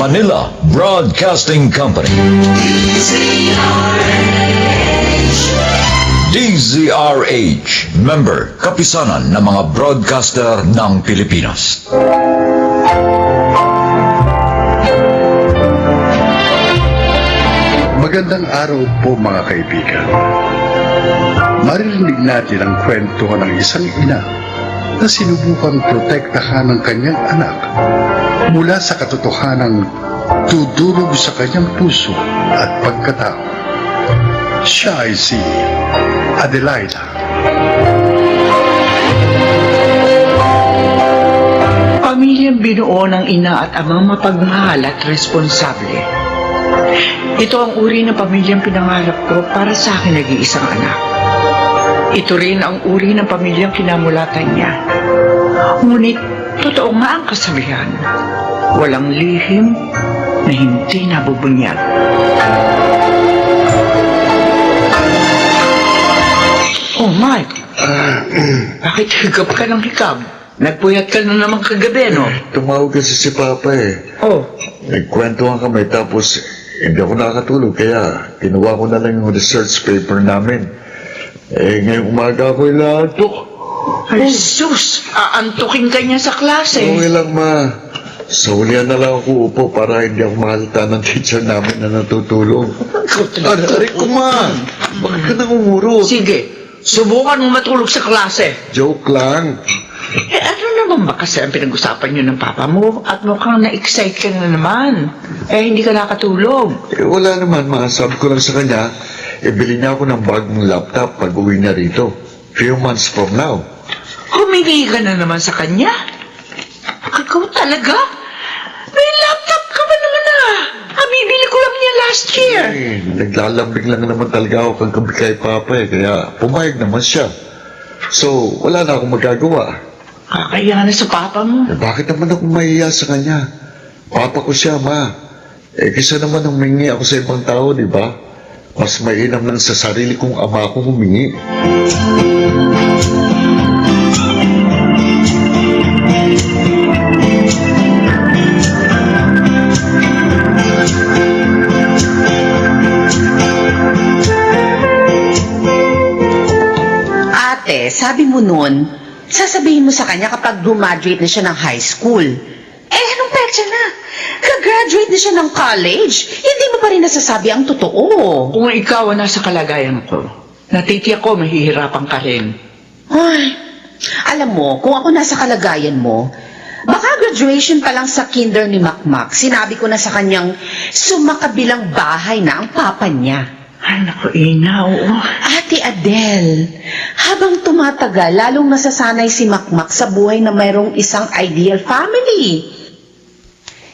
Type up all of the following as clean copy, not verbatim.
Manila Broadcasting Company. DZRH, member, kapisanan ng mga broadcaster ng Pilipinas. Magandang araw po mga kaibigan. Maririnig natin ang kwento ng isang ina na sinubukang protektahan ng kanyang anak mula sa katotohanang tudurog sa kanyang puso at pagkatao. Siya ay si Adelaida. Pamilyang binuo ng ina at amang mapagmahal at responsable. Ito ang uri ng pamilyang pinangarap ko para sa akin nag-iisang anak. Ito rin ang uri ng pamilyang kinamulatan niya. Ngunit, totoo nga ang kasabihan. Walang lihim na hindi nabubunyag. Oh, Mike. Bakit higap ka ng higap? Nagpuyat ka na naman kagabi, no? Tumawag kasi si Papa eh. Oh, Nagkwentuhan kami tapos hindi ako nakatulog kaya kinuha ko na lang yung research paper namin. Ngayong umaga ako inaantok. ay sus! Aantukin ka niya sa klase. Okay lang ma. Sa hulihan na lang ako upo para hindi ako mahalata ng teacher namin na natutulog. Aray ko ma! Bakit ka nang umuro? Sige, subukan mo matulog sa klase. Joke lang. Ano naman ba kasi ang pinag-usapan niyo ng papa mo? At mukhang na-excite ka na naman. Hindi ka nakatulog. Wala naman ma. Sabi ko lang sa kanya, bili niya ako ng bagong laptop pag uwi niya rito. Few months from now. Humingi ka na naman sa kanya? Ikaw talaga? May laptop ka ba naman Bibili ko lang niya last year. Naglalambing lang naman talaga ako kagabi kay Papa kaya pumayag naman siya. So, wala na akong magagawa. Kakaya na sa papa mo. Bakit naman ako mahiya sa kanya? Papa ko siya, ma. Kaysa naman humingi ako sa ibang tao, di ba? Mas mainam lang sa sarili kong ama ko humingi. Ate, sabi mo nun, sasabihin mo sa kanya kapag graduate na siya ng high school. Anong petsa na? Ka-graduate na siya ng college, hindi mo pa rin nasasabi ang totoo. Kung ikaw ang nasa kalagayan ko, natitiyak ko mahihirapan ka rin. Ay, alam mo, kung ako nasa kalagayan mo, baka graduation pa lang sa kinder ni Makmak, sinabi ko na sa kanyang sumakabilang bahay na ang papa niya. Ay, naku, Ina, oo. Ate Adele, habang tumatagal, lalong nasasanay si Makmak sa buhay na mayroong isang ideal family.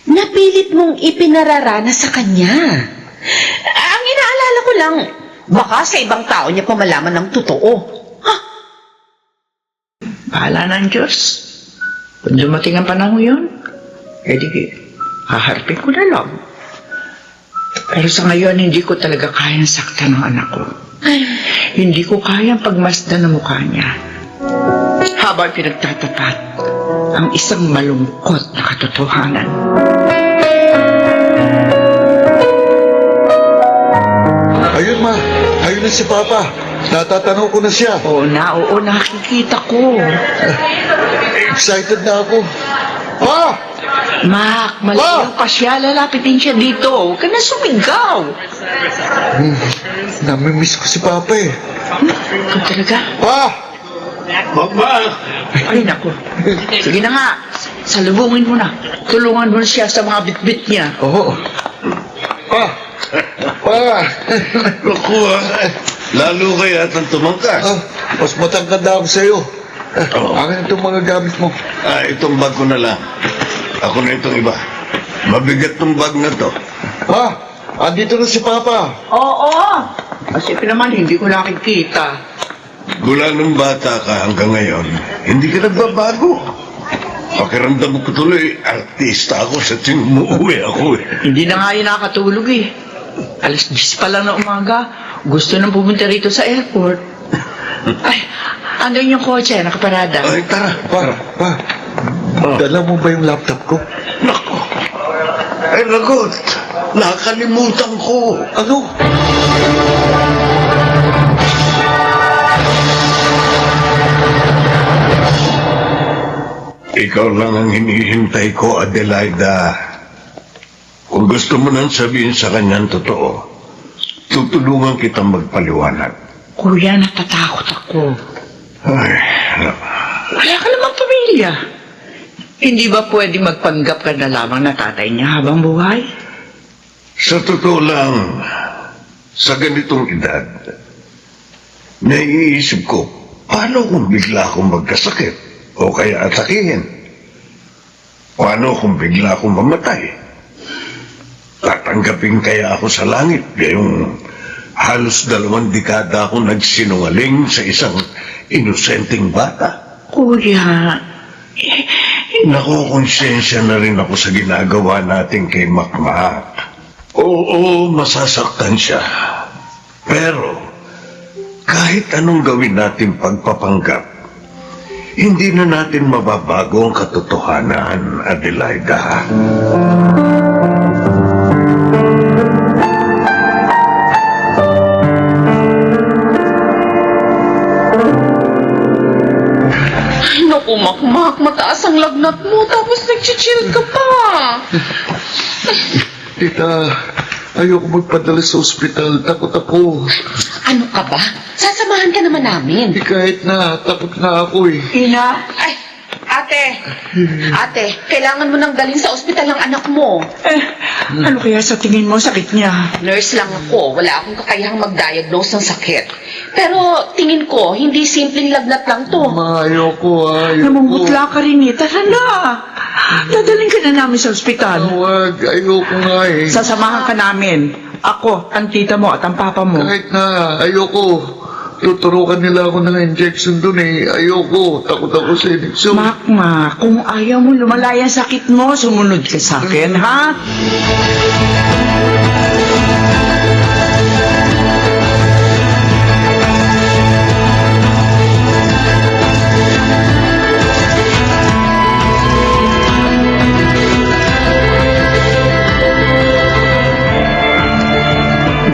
Napilit mong ipinararana sa kanya. Ang inaalala ko lang, baka sa ibang tao niya pa malaman ng totoo. Bahala ng Diyos. Kung dumating ang panahon yun, di, haharapin ko na lang. Pero sa ngayon, hindi ko talaga kayang saktan ng anak ko. Hindi ko kayang pagmasdan ng mukha niya. Habang pinagtatapat ang isang malungkot na katotohanan. Ayun, ma. Ayun na si Papa. Natatanong ko na siya. Oo, nakikita ko. Excited na ako. Pa! Mak, malayo pa siya. Lalapitin siya dito. Huwag ka na sumigaw. Namimiss ko si Papa eh. Ikaw talaga? Pa! Mama! Ay, naku. Sige na nga. Salubungin mo na. Tulungan mo siya sa mga bitbit niya. Oo. Pa! Pa! Naku, lalo kaya atang tumangkas. Mas matangkad na ako sa'yo. Akin itong mga gamit mo. Itong bag ko na lang. Ako na itong iba. Mabigat tong bag na to. Pa! Andito na si Papa. Oo. Kasi naman, hindi ko nakikita. Mula nung bata ka hanggang ngayon, hindi ka nagbabago. Pakiramdam ko tuloy, artista ako sa umuwi ako eh. Hindi na nga yun nakatulog eh. Alas 10 pa lang na umaga. Gusto nang pumunta rito sa airport. Ay, andun yung kotse, nakaparada. Ay, tara. Pa, dala mo ba yung laptop ko? Nako. Ay, lagot! Nakalimutan ko! Ano? Ikaw lang ang hinihintay ko, Adelaida. Kung gusto mo nang sabihin sa kanyang totoo, tutulungan kitang magpaliwanag. Kuya, natatakot ako. Ay, Wala ka namang pamilya. Hindi ba pwede magpanggap ka na lamang na tatay niya habang buhay? sa totoo lang, sa ganitong edad, naiisip ko, paano kung bigla akong magkasakit o kaya atakihin? Paano kung bigla akong mamatay? Tatanggapin kaya ako sa langit ngayong halos 2 dekada akong nagsinungaling sa isang inosenteng bata? Kuya, Nakukonsensya na rin ako sa ginagawa natin kay Makmak. Oo, masasaktan siya. Pero, kahit anong gawin natin pagpapanggap, hindi na natin mababago ang katotohanan, Adelaida. Ay, naku, Makmak, mataas ang lagnat mo, tapos nag-chill ka pa. Tita, ayoko magpadala sa ospital. Takot ako. Ano ka ba? Sasamahan ka naman namin. Kahit na, takot na ako eh. Ina, Ay, ate, kailangan mo nang dalhin sa ospital ang anak mo. ano kaya sa tingin mo sakit niya? Nurse lang ako, wala akong kakayahang mag-diagnose ng sakit. Pero tingin ko, hindi simpleng lagnat lang to. Ma, ayoko. Namumutla ka rin eh. Tara na. Dadaling ka na namin sa ospital. Huwag, ayoko nga eh. Sasamahan ka namin. Ako, ang tita mo at ang papa mo. Kahit na, ayoko. Tuturukan nila ako ng injection dun eh. Ayoko. Takot ako sa injection. Makma, kung ayaw mo lumalaya ang sakit mo, sumunod ka sa akin, ha?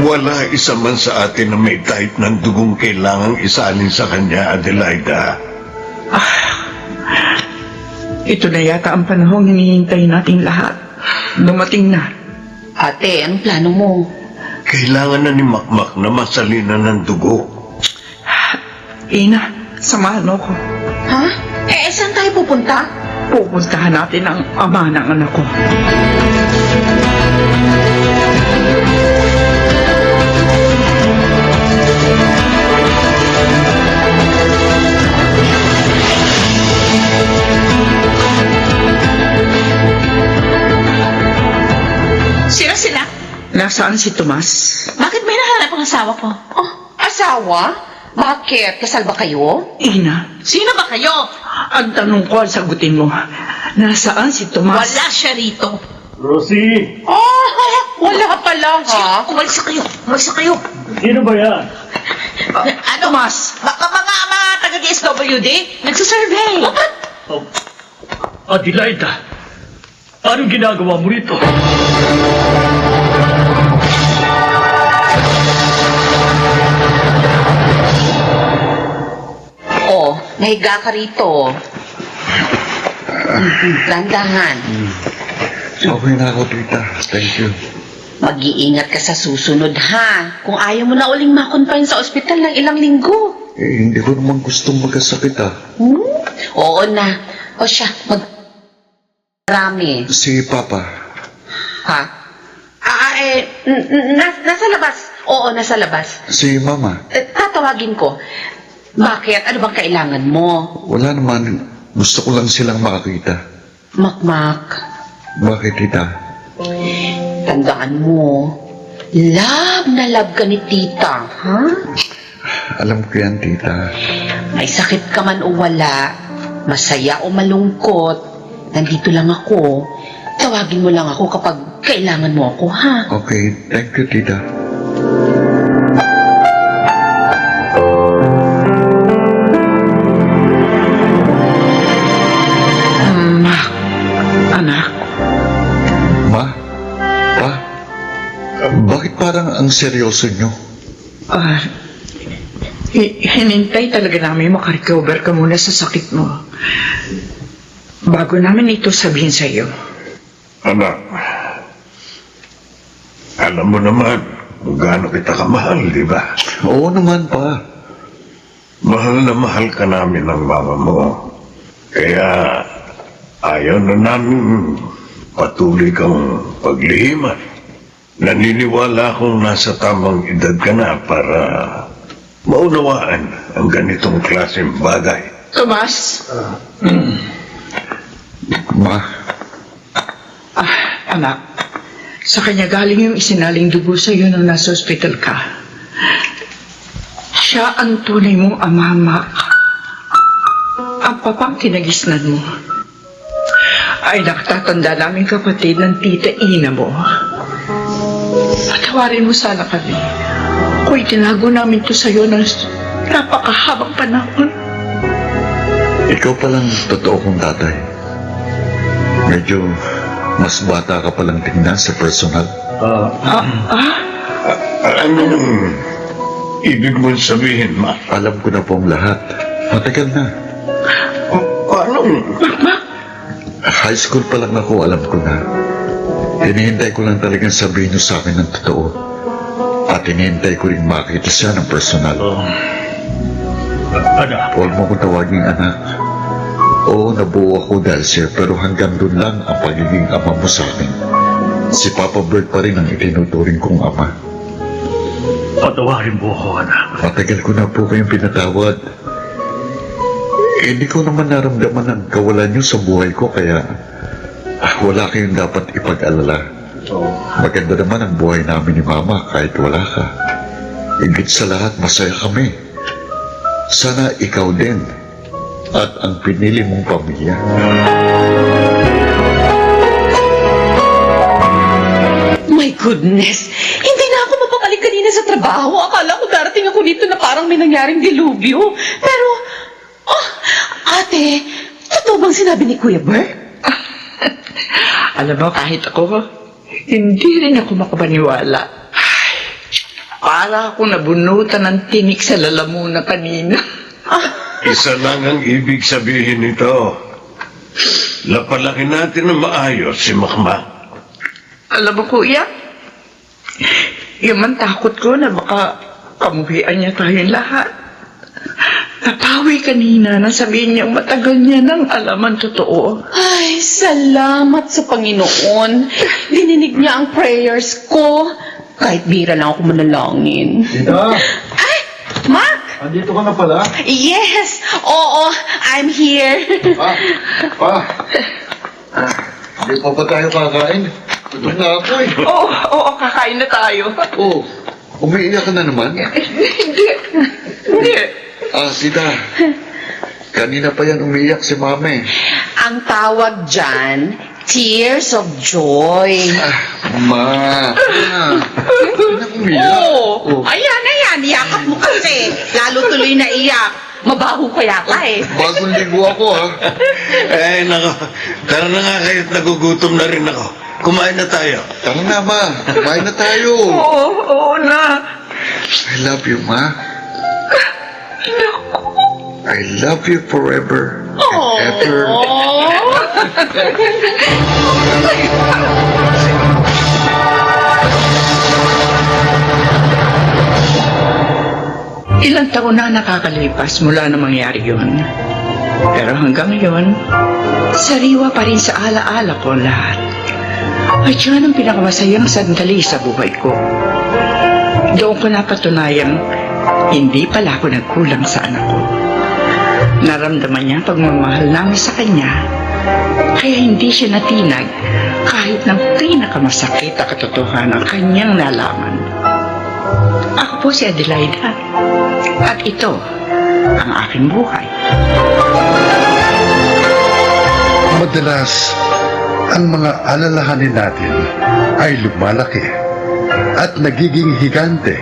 Wala isa man sa atin na may type ng dugong kailangang isalin sa kanya, Adelaida. Ito na yata ang panahong hinihintay nating lahat. Dumating na. Ate, anong plano mo? Kailangan na ni Makmak na masalinan ng dugo. Ina, samahan mo ko. Ha? Saan tayo pupunta? Pupuntahan natin ang ama ng anak ko. Sila? Nasaan si Tomas? Bakit may nahanap ang asawa ko? Oh, asawa? Bakit? Kasal ba kayo? Ina, Sino ba kayo? ang tanong ko ang sagutin mo. Nasaan si Tomas? Wala siya rito. Rosie, Oh, wala pala ha? Umalis kayo. sino ba yan? Ano? Tomas! Mga taga-DSWD? Nagsasurvey. Oh, Adelaida, anong ginagawa mo rito? Oh, nahiga ka rito. Dandahan. Okay na ako, tita. Thank you. Mag-iingat ka sa susunod ha. Kung ayaw mo na uling makonfine sa ospital ng ilang linggo. Eh, hindi ko naman gustong magkasakit ah. Oo na. O siya, marami. Si Papa. Ha? Nasa labas. Oo, nasa labas. Si Mama. Tatawagin ko. Bakit? Ano bang kailangan mo? Wala naman. Gusto ko lang silang makakita. Makmak. Bakit, tita? Tandaan mo. Love na love ka ni tita. Ha? Alam ko yan, tita. May sakit ka man o wala, masaya o malungkot, nandito lang ako. Tawagin mo lang ako kapag kailangan mo ako, ha? Okay, thank you, tita. Anak, Ma? seryoso nyo? Hinintay talaga namin makarecover ka muna sa sakit mo. Bago namin ito sabihin sa iyo. Anak, alam mo naman kung gaano kita kamahal, di ba? Oo naman pa. Mahal na mahal ka namin ng mama mo. Kaya ayaw na namin patuloy kang paglihiman. Naniniwala akong nasa tamang edad ka na para maunawaan ang ganitong klaseng bagay. Tomas! Ma, Anak, sa kanya galing yung isinaling dugo sa iyo nung nasa ospital ka. Siya ang tunay mong ama, Mac. Ang papang kinagisnan mo ay nakatatanda namin kapatid ng tita Ina mo. Patawarin mo sana kami kung itinago namin to sa iyo ng napakahabang panahon. ikaw palang totoo kong tatay. Medyo mas bata ka palang tingnan sa personal. Anong ibig mong sabihin, Ma? Alam ko na po ang lahat. Matagal na. Paano? High school pa lang ako, alam ko na. Hinihintay ko lang talagang sabihin niyo sa akin ng totoo. At hinihintay ko rin makita siya ng personal. Anak, Huwag mo kong tawaging anak. Oo, nabuo ako dahil siya, pero hanggang doon lang ang pagiging ama mo sa akin. Si Papa Bert pa rin ang itinuturing kong ama. patawarin mo ako, anak. Matagal ko na po kayong pinatawad. Hindi ko naman naramdaman ang kawalan niyo sa buhay ko, kaya wala kayong dapat ipag-alala. Maganda naman ang buhay namin ni Mama kahit wala ka. Higit sa lahat, masaya kami. Sana ikaw din at ang pinili mong pamilya. My goodness! Hindi na ako mapabalik kanina sa trabaho. Akala ko darating ako dito na parang may nangyaring dilubyo. Pero, ate, totoo bang sinabi ni Kuya Bert? Alam mo, kahit ako, hindi rin ako makapaniwala. Ay, para ako nabunutan ng tinik sa lalamuna kanina. Isa lang ang ibig sabihin nito. Lapalaki natin na maayos si Makmak. Alam mo, kuya, yung man takot ko na baka kamuhian niya tayong lahat. Napawi kanina na sabihin niya matagal niya nang alam ang totoo. Ay, salamat sa Panginoon. Dininig niya ang prayers ko. Kahit bira lang ako manalangin. Tita, Ay, Mark! andito ka na pala? Yes! Oo, I'm here. Pa! Hindi pa ba tayo kakain? Gutom na ako eh. Oo, kakain na tayo. Oh, umiiyak ka na naman? Hindi. Tita, kanina pa yan umiiyak si Mame. Ang tawag dyan, tears of joy. Ma! Umiiyak? Oo. Ayan, yakap mo kasi. Lalo tuloy na iyak. Mabaho ka yata eh. Bagong ligo ako ha. Eh, nako. Tara na nga kayo't nagugutom na rin ako. Kumain na tayo. Tara na ma, kumain na tayo. Oo na. I love you, Ma. I love you forever and ever. Ilang taon na nakakalipas mula na mangyari yun. Pero hanggang ngayon, sariwa pa rin sa alaala ko lahat. At yan ang pinakamasayang sandali sa buhay ko. Doon ko napatunayang hindi pala ako nagkulang sa anak ko. Naramdaman niya ang pagmamahal namin sa kanya. Kaya hindi siya natinag kahit ng pinakamasakit na katotohanan ang kanyang nalaman. Ako po si Adelaida. At ito ang aking buhay. Madalas, ang mga alalahanin natin ay lumalaki at nagiging higante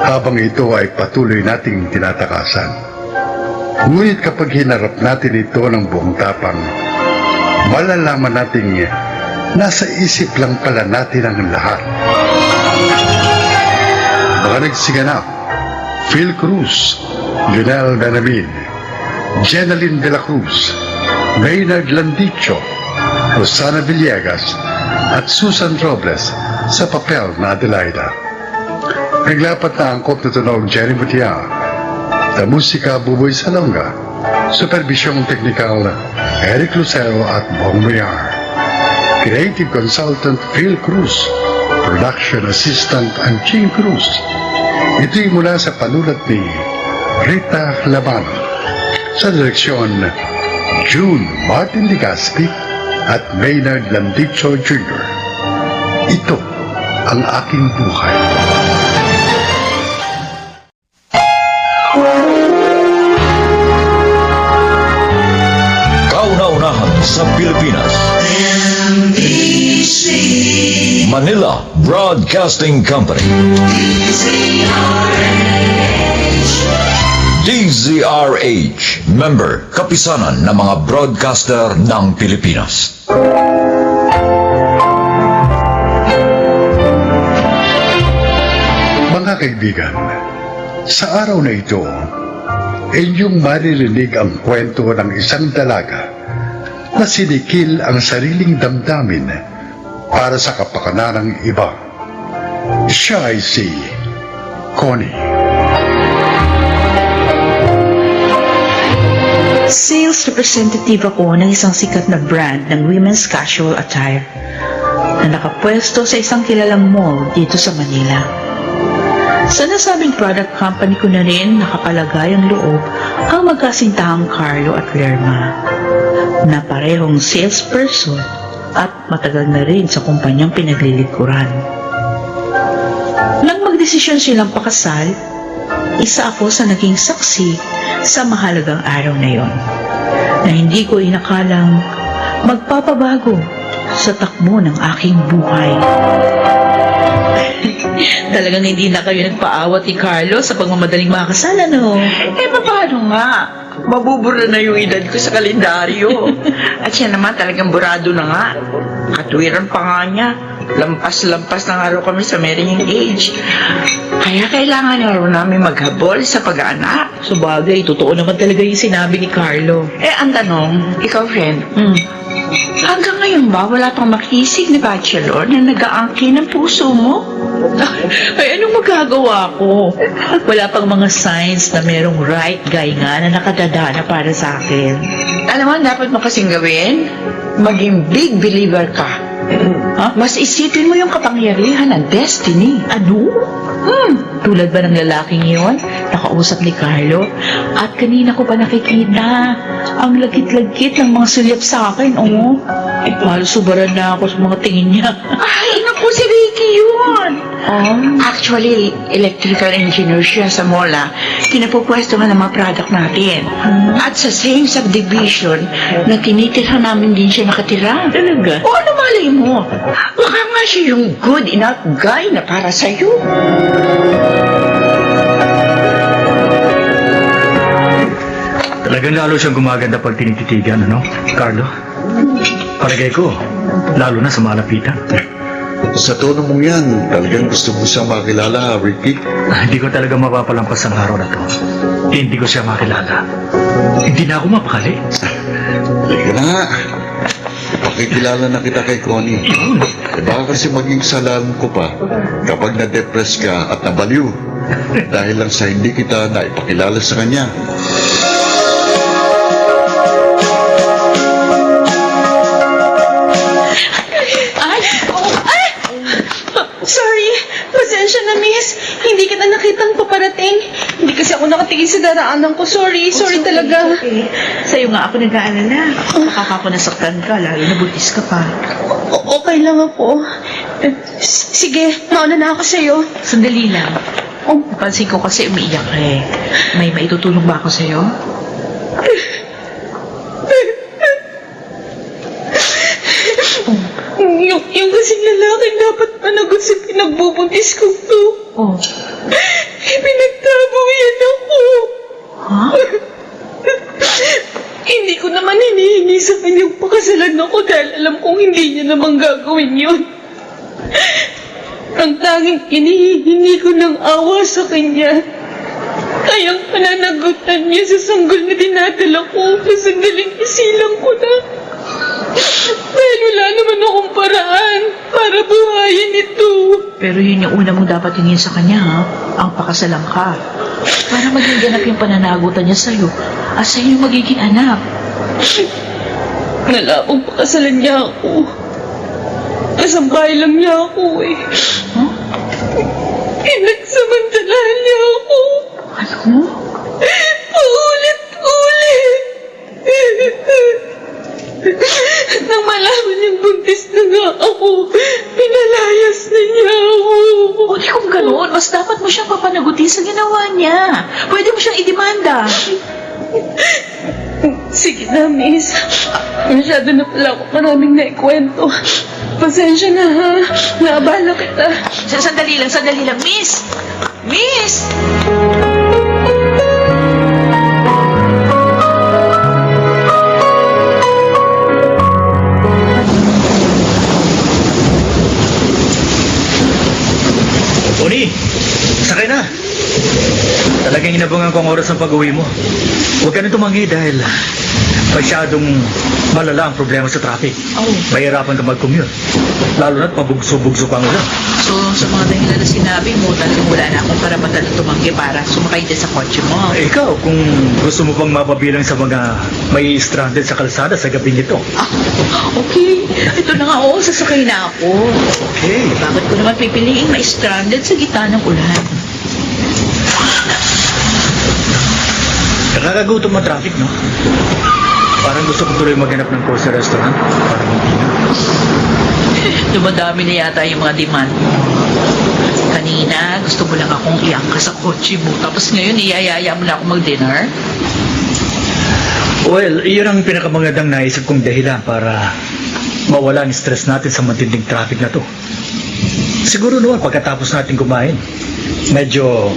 habang ito ay patuloy nating tinatakasan. Ngunit kapag hinarap natin ito ng buong tapang, malalaman nating nasa isip lang pala natin ang lahat. mga nagsiganap, Phil Cruz, Lionel Benamin, Jenaline de la Cruz, Maynard Landicho, Rosana Villegas, at Susan Robles sa papel na Adelaida. Naglapat na ang angkop na tunog Jerry Mutia, na musika Buboy Salonga, supervisyong teknikal Eric Lucero at Bong Mayar, creative consultant Phil Cruz, production assistant Anching Cruz. Ito'y mula sa panulat ni Rita Labano, sa direksyon June Martin Ligaspi at Maynard Landicho Jr. Ito ang aking buhay. Kauna-unahan sa Pilipinas. Manila Broadcasting Company. DZRH, member, kapisanan ng mga broadcaster ng Pilipinas. Mga kaibigan, sa araw na ito, inyong maririnig ang kwento ng isang dalaga na sinikil ang sariling damdamin para sa kapakanan ng iba. Siya ay si Connie. Sales representative ako ng isang sikat na brand ng women's casual attire na nakapwesto sa isang kilalang mall dito sa Manila. Sa nasabing product company ko na rin nakapalagay ang loob ang magkasintahang Carlo at Lerma na parehong salesperson at matagal na rin sa kumpanyang pinaglilikuran. Nang magdesisyon silang pakasal, isa ako sa naging saksi sa mahalagang araw na yon na hindi ko inakalang magpapabago sa takbo ng aking buhay. Talagang hindi na kayo nagpaawat ni Carlo sa pagmamadaling makasal, no? Paano nga? Mabubura na yung edad ko sa kalendaryo. At siya naman talagang burado na nga. Katwiran pa nga niya. Lampas-lampas na nga raw kami sa marrying age. Kaya kailangan nga raw namin maghabol sa pag-aanak. Sabagay, totoo naman talaga yung sinabi ni Carlo. Ang tanong, ikaw friend, hanggang ngayon ba wala pang makisig na bachelor na nag-aangkin ng puso mo? Ay, anong magagawa ko? Wala pang mga signs na merong right guy nga na nakadadana para sa akin. Alam mo, dapat mo kasing gawin, maging big believer ka. Ha? Mas isipin mo yung kapangyarihan ng destiny. Ano? Tulad ba ng lalaking iyon? Nakausap ni Carlo. At kanina ko pa nakikita ang lagkit-lagkit ng mga sulyap sa akin, oh. Ay, halos subaran na ako sa mga tingin niya. Ay, naku, si Ricky yun! Actually, electrical engineer siya sa mola. Pinapupwesto nga ng mga product natin. At sa same subdivision na tinitirhan namin din siya nakatira. Talaga? O ano malay mo? Baka nga siya yung good enough guy na para sa'yo. Talagang lalo siyang gumaganda pag tinititigan, ano, Carlo? Palagay ko, lalo na sa malapitan. Sa tono mong yan, talagang gusto mo siyang makilala, Ricky. Hindi ko talaga mapapalampas ang araw na to. Hindi ko siya makilala. Hindi na ako mapakali. Halika na nga. Pakikilala na kita kay Connie. Yun. Baka kasi maging salan ko pa kapag na-depress ka at nabaliw. Dahil lang sa hindi kita naipakilala sa kanya. Sorry, pasensya na miss. Hindi kita nakitang paparating. Hindi kasi ako nakatingin sa daraanan ko. Sorry talaga. Okay. Sa'yo nga ako nag-aalala. Baka ako nasaktan ka, lalo na buntis ka pa. Okay lang ako. Sige, mauna na ako sa'yo. Sandali lang. Pansin ko kasi umiiyak ka eh. May maitutulong ba ako sa'yo? Yung kasing lalaki dapat managot sa pinagbubuntis ko to. Oh. Pinagtabo yan ako. Ha? Hindi ko naman hinihingi sa kanyang pakasalan ako dahil alam kong hindi niya naman gagawin yun. Ang tanging hinihingi ko ng awa sa kanya ay ang pananagutan niya sa sanggol na dinadala ko na sandaling isilang ko na. Dahil wala naman akong paraan para buhayin ito. Pero yun yung una mong dapat hingin sa kanya, ha? Ang pakasalan ka. Para maging ganap yung pananagutan niya sa'yo at sa'yo yung magiging anak. Nalaong pakasalan niya ako. Kasambahay lang niya ako eh. Huh? Pinagsamantalahan niya ako. Ano? Paulit-ulit. Nang malaman niyang buntis na nga ako, pinalayas na niya ako. O di kung gano'n, mas dapat mo siyang papanagutin sa ginawa niya. Pwede mo siyang idemanda. Sige na, miss. Masyado na pala ako maraming naikwento. Pasensya na, ha? Naabala kita. Sandali lang. Miss! Miss! Tony, sakay na. Talagang inabangan ko ang oras ng pag-uwi mo. Huwag ka na tumanggi dahil masyadong malala ang problema sa traffic. Oh. Mahirapan ka mag-commute. Lalo na't pabugso-bugso pa ang ulan. So, sa mga dahilan na sinabi mo, talagang wala na akong karapatan na tumanggi para sumakay din sa kotse mo. Ikaw, kung gusto mo pang mapabilang sa mga may stranded sa kalsada sa gabi nito. Okay, ito na nga, oo, sasakay na ako. Okay. Bakit ko naman pipiliing ma-stranded sa gitna ng ulan? Nakakagutom ang traffic, no? Parang gusto ko tuloy maghanap ng cozy restaurant para mag-dinner. Dumadami na yata yung mga demand mo. Kanina, gusto mo lang akong iangka sa kotse mo. Tapos ngayon, iyayaya mo na ako mag-dinner? Well, iyon ang pinakamagandang naisip kong dahilan para mawala ang stress natin sa matinding traffic na to. Siguro naman pagkatapos natin kumain, medyo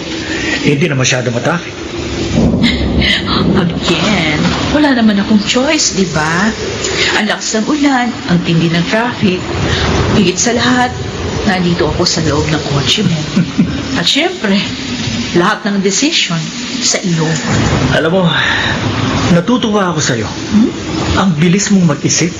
hindi na masyado matraffic. Again, wala naman akong choice, di ba? Ang lakas ng ulan, ang tindi ng traffic. Higit sa lahat, nandito ako sa loob ng kotse mo. At syempre, lahat ng decision sa iyo. Alam mo, natutuwa ako sa'yo. Ang bilis mong mag-isip.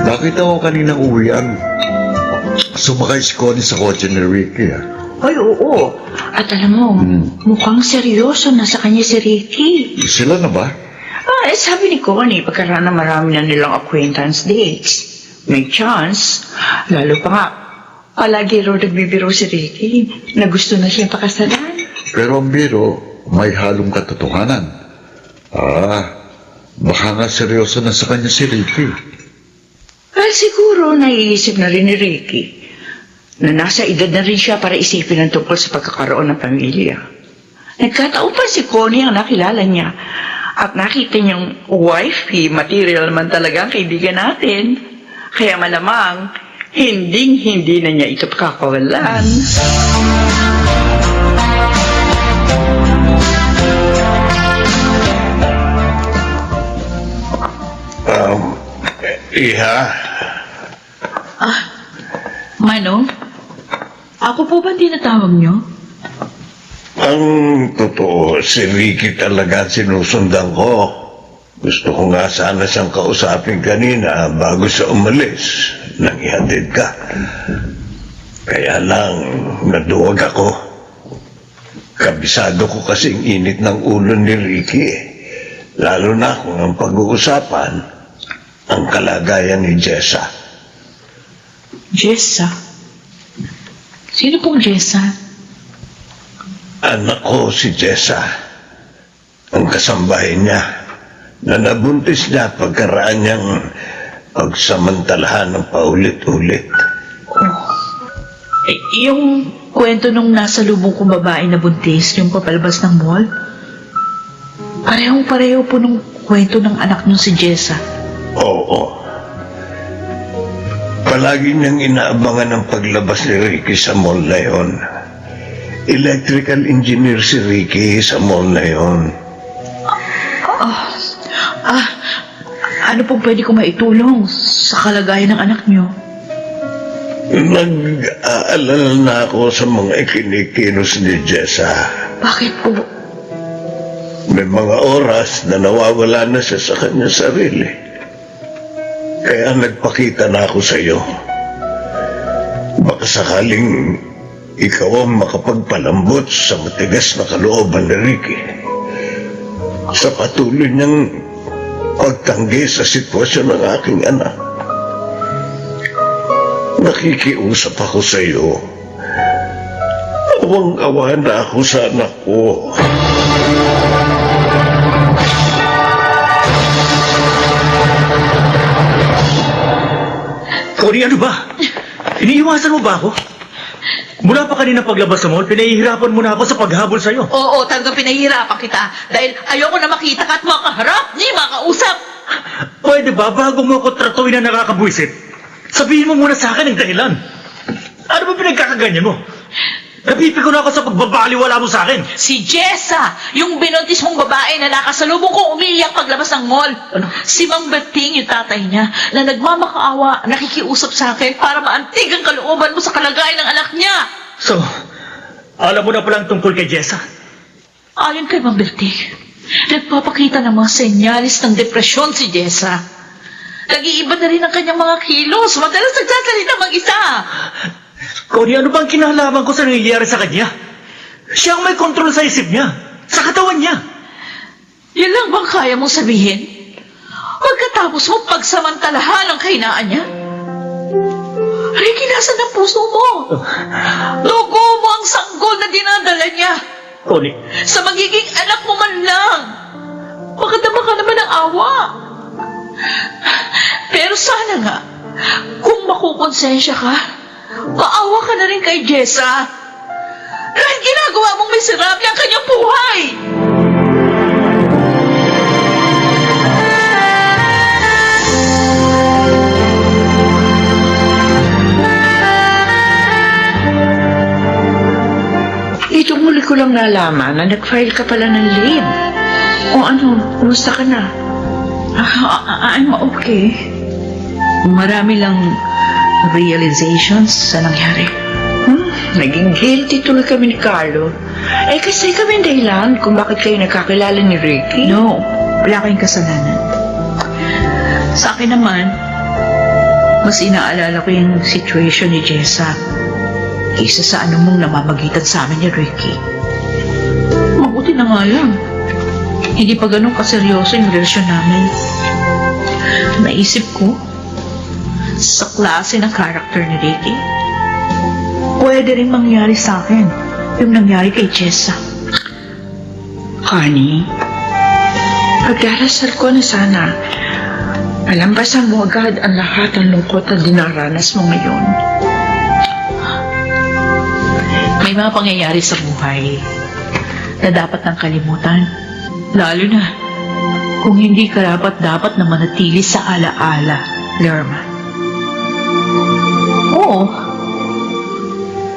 Nakita ko kaninang uwian. Sumakay si Connie sa kotse ni Ricky. Ay, oo. At alam mo, mukhang seryoso na sa kanya si Ricky. Sila na ba? Sabi ni Connie, pagkaraan na marami na nilang acquaintance dates. May chance, lalo pa nga, palagi raw nagbibiro si Ricky na gusto na siyang pakasalan. Pero ang biro, may halong katotohanan. Baka nga seryoso na sa kanya si Ricky. Siguro naiisip na rin ni Ricky na nasa edad na rin siya para isipin ang tungkol sa pagkakaroon ng pamilya. Nagkataon pa si Connie ang nakilala niya at nakita niyang wifey material naman talaga ang kaibigan natin. Kaya malamang, hindi na niya ito pakakawalan. Iha, Manong, ako po ba tinatawag niyo? ang totoo, si Ricky talaga sinusundan ko. Gusto ko nga sana siyang kausapin kanina bago siya umalis nang ihatid ka. Kaya lang, naduwag ako. Kabisado ko kasing init ng ulo ni Ricky. Lalo na kung ang pag-uusapan, ang kalagayan ni Jessa. Jessa? Sino pong Jessa? Anak ko si Jessa. Ang kasambahay niya na nabuntis niya pagkaraan niyang pagsamantalahan ng paulit-ulit. Yung kwento nung nasa lubong kong babae na buntis, yung papalabas ng mall? Parehong-pareho po nung kwento ng anak niyo si Jessa. Oo. Palagi niyang inaabangan ang paglabas ni Ricky sa mall na yon. Electrical engineer si Ricky sa mall na yon. Ano pong pwede ko maitulong sa kalagayan ng anak niyo? Nag-aalala na ako sa mga ikinikilos ni Jessa. Bakit po? May mga oras na nawawala na siya sa kanyang sarili. Kaya nagpakita na ako sa iyo. Baka sakaling ikaw ang makapagpalambot sa matigas na kalooban ni Ricky. Sa patuloy niyang pagtanggi sa sitwasyon ng aking anak. Nakikiusap ako sa iyo. Awang-awa na ako sa anak ko. Connie, ano ba? Iniiwasan mo ba ako? Mula pa kanina paglabas sa mall, pinahihirapan mo na ako sa paghabol sa'yo. Oo, talagang pinahihirapan kita dahil ayoko na makita ka at makaharap ni makausap. Pwede ba, bago mo ako tratuin na nakakabwisit, sabihin mo muna sa akin ang dahilan. Ano ba pinagkakaganyan mo? Napipiko na ako sa pagbabaliwala mo sa akin. Si Jessa, yung binuntis mong babae na nakasalubong ko umiiyak paglabas ng mall. Ano? Si Mang Berting, yung tatay niya, na nagmamakaawa, nakikiusap sa akin para maantig ang kalooban mo sa kalagayan ng anak niya. So, alam mo na palang tungkol kay Jessa? Ayon kay Mang Berting, nagpapakita ng mga senyalis ng depresyon si Jessa. Nag-iiba na rin ang kanyang mga kilos. Madalas nagsasalita mag-isa. Connie, ano bang kinalaman ko sa nangyayari sa kanya? Siya ang may kontrol sa isip niya, sa katawan niya. Yan lang bang kaya mong sabihin? Pagkatapos mo pagsamantalahan ang kahinaan niya? Ricky, nasan ang puso mo? Dugo mo ang sanggol na dinadala niya. Connie, Sa magiging anak mo man lang. Makadama ka naman ng awa. Pero sana nga, kung makukonsensya ka, maawa ka na rin kay Jessa. Dahil ginagawa mong miserable ang kanyang buhay. Itong muli ko lang nalaman na nag-file ka pala ng leave. O ano, kumusta ka na? I'm okay. Marami lang realizations sa nangyari. Naging guilty tuloy kami ni Carlo. Kasi kami ang dahilan kung bakit kayo nagkakilala ni Ricky. No, wala kayong kasalanan. Sa akin naman, mas inaalala ko yung situation ni Jessa kaysa sa anumang namamagitan sa amin ni Ricky. Mabuti na nga lang. Hindi pa ganun kaseryoso yung relasyon namin. Naisip ko, sa klase ng character ni Ricky, pwede rin mangyari sa akin yung nangyari kay Jessa. Honey, pagdarasal ko na sana, malambasan mo agad ang lahat ng lungkot na dinaranas mo ngayon. May mga pangyayari sa buhay na dapat nang kalimutan. Lalo na kung hindi karapat-dapat na manatili sa alaala, Lerma. Oo,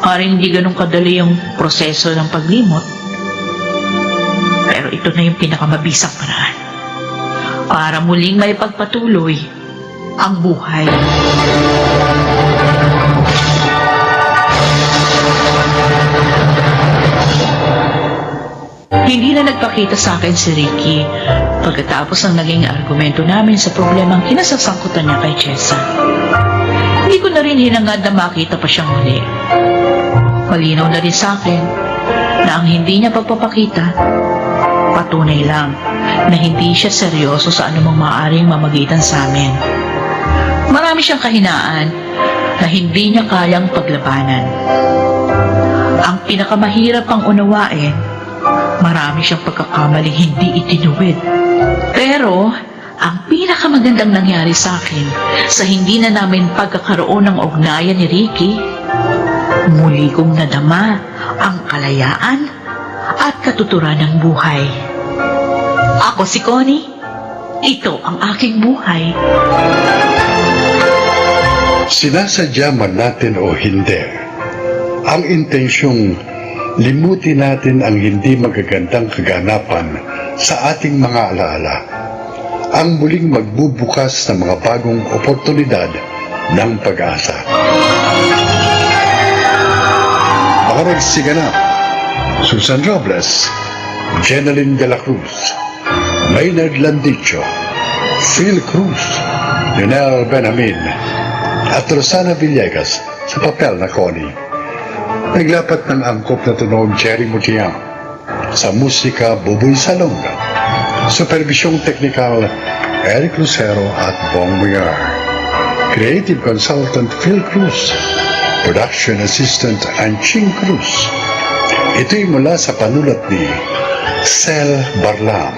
parang hindi ganun kadali yung proseso ng paglimot. Pero ito na yung pinakamabisang paraan para muling may pagpatuloy ang buhay. Hindi na nagpakita sa akin si Ricky pagkatapos ng naging argumento namin sa problemang kinasasangkutan niya kay Jessa. Hindi ko na rin hinangad na makita pa siyang muli. Malinaw na rin sa akin na ang hindi niya pagpapakita, patunay lang na hindi siya seryoso sa anumang maaaring mamagitan sa amin. Marami siyang kahinaan na hindi niya kayang paglabanan. Ang pinakamahirap pang unawain, marami siyang pagkakamaling hindi itinuwid. Pero, ang pinakamagandang nangyari sa akin sa hindi na namin pagkakaroon ng ugnayan ni Ricky, muli kong nadama ang kalayaan at katuturan ng buhay. Ako si Connie. Ito ang aking buhay. Sinasadya man natin o hindi, ang intensyong limutin natin ang hindi magagandang kaganapan sa ating mga alaala, ang muling magbubukas ng mga bagong oportunidad ng pag-asa. Mga nagsiganap, Susan Robles, Jeneline de la Cruz, Maynard Landicho, Phil Cruz, Lionel Benjamin, at Rosana Villegas sa papel na Connie. Naglapat ng angkop na tunog Jerry Mutiang, sa musika Buboy Salonga, supervisyong teknikal Eric Lucero at Bong Villar, creative consultant Phil Cruz, production assistant Anching Cruz. Ito'y mula sa panulat ni Sel Barlam,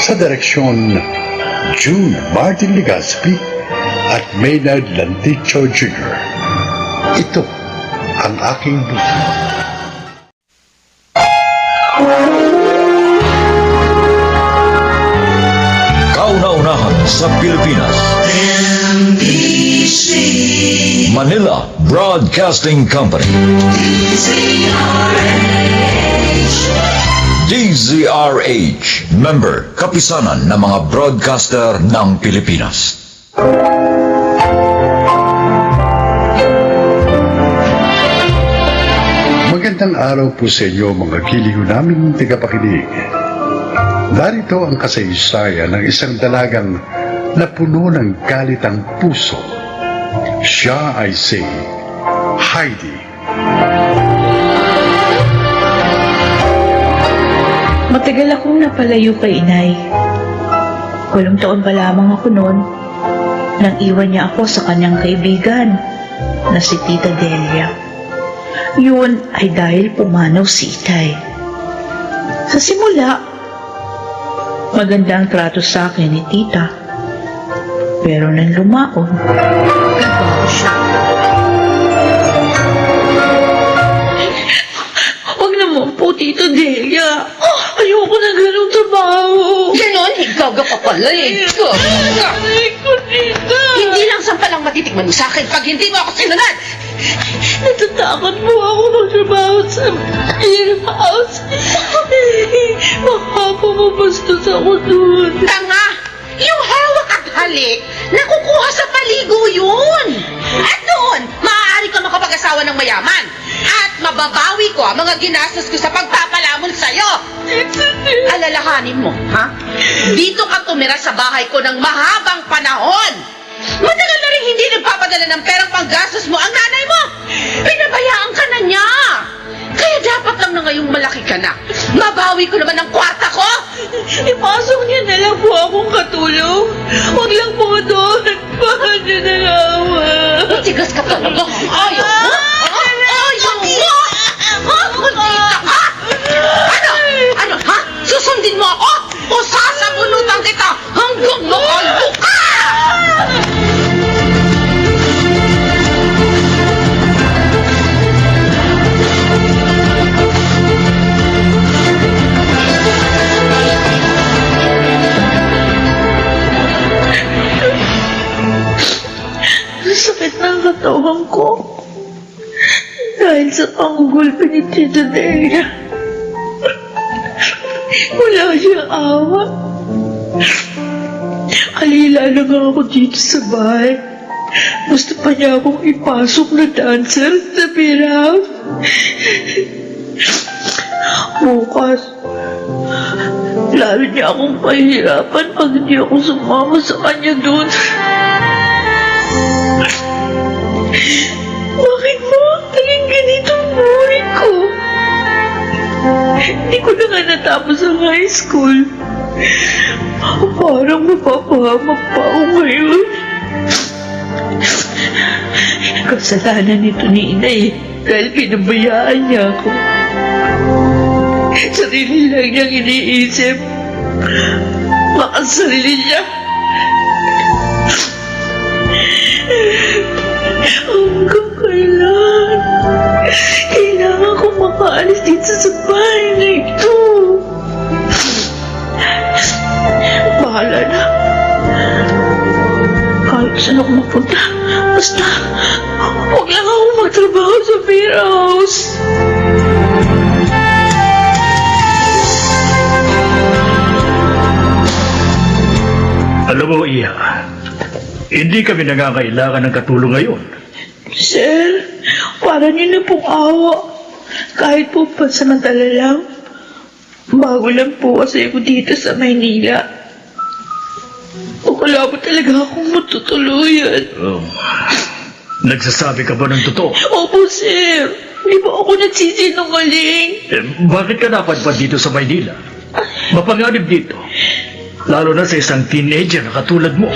sa direksyon June Martin Ligaspi at Maynard Landicho Jr. Ito ang aking buhay. Kauna-unahan sa Pilipinas. Manila Broadcasting Company. DZRH, member, kapisanan ng mga broadcaster ng Pilipinas. Magandang araw po sa inyo mga giliw naming tagapakinig. Narito ang kasaysayan ng isang dalagang na puno ng galit ang puso. Siya ay si Heidi. Matagal akong napalayo kay inay. 8 taon pa lamang ako noon nang iwan niya ako sa kanyang kaibigan na si Tita Delia. Yun ay dahil pumanaw si Itay. Sa simula, maganda ang trato sa akin ni Tita. Pero nang lumaon, nagbago siya. Huwag naman po, Tita Delia. Ayoko na ganong trabaho. Ganon, higaga ka pala eh. Aray ko, tita. Hindi lang sampalang matitikman mo sa akin pag hindi mo ako sinunod. Natatakot po ako magtrabaho sa warehouse. Baka po mabastos ako doon. Tanga! Yung hawak at halik, nakukuha sa paligo yun. At doon, maaari ka makapag-asawa ng mayaman. At mababawi ko ang mga ginastos ko sa pagpapalamon sa'yo. Alalahanin mo, ha? Dito ka tumira sa bahay ko ng mahabang panahon. Matagal na rin hindi nagpapadala ng perang panggastos mo ang nanay mo. Pinabayaan ka na niya. Kaya dapat lang na ngayong malaki ka na. Mabawi ko naman ang kwarta ko. Ipasok niya na lang po akong katulong. Huwag lang po doon. Baka niya na naman. Matigas ka talaga. Ayaw mo? Ayaw mo? Mundita ka? Ano? Ha? Susundin mo ako? O sasabunutan kita hanggang makalbo ka? Sakit ng katawan ko. Dahil sa panggugulpi ni Tita Delia. Wala siyang awa. Alila na nga ako dito sa bahay. Gusto pa niya akong ipasok na dancer sa piraw. Bukas, lalo niya akong pahihirapan pag hindi ako sumama sa kanya doon. Bakit mo naging ganito ang buhay ko? Hindi ko na nga natapos ang high school. Parang mapapahamak pa ako ngayon. Kasalanan nito ni Inay dahil pinabayaan niya ako. Sarili lang niyang iniisip. Makasarili niya. Hanggang kailan? Kailangan ko makaalis dito sa bahay na ito. saan ako magpunta. Basta, huwag lang ako magtrabaho sa beer house. Alam mo, Iha, hindi kami nangangailangan ng katulong ngayon. Sir, para niyo na pong awa. Kahit po pansamantala lang. Bago lang po kasi ako dito sa Maynila. Wala po talaga akong matutuluyan. Oh. Nagsasabi ka ba ng totoo? Opo, sir. Di ba ako nagsisinungaling? Bakit ka napadpad dito sa Maynila? Mapanganib dito. Lalo na sa isang teenager na katulad mo.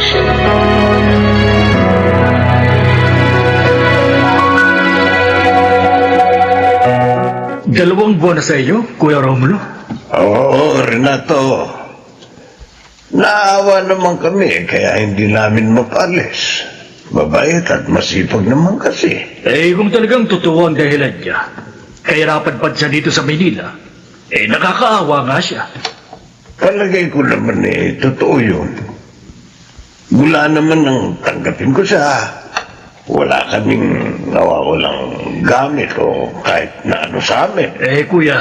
Dalawang buwan na sa iyo, Kuya Romulo. Oo, Renato. Naawa naman kami kaya hindi namin mapalis. Mabait at masipag naman kasi. Kung talagang totoo ang dahilan niya, kaya napadpad siya dito sa Maynila, nakakaawa nga siya. Palagay ko naman totoo yun. Mula naman nang tanggapin ko siya, wala kaming nawawalang gamit o kahit na ano sa amin. Kuya,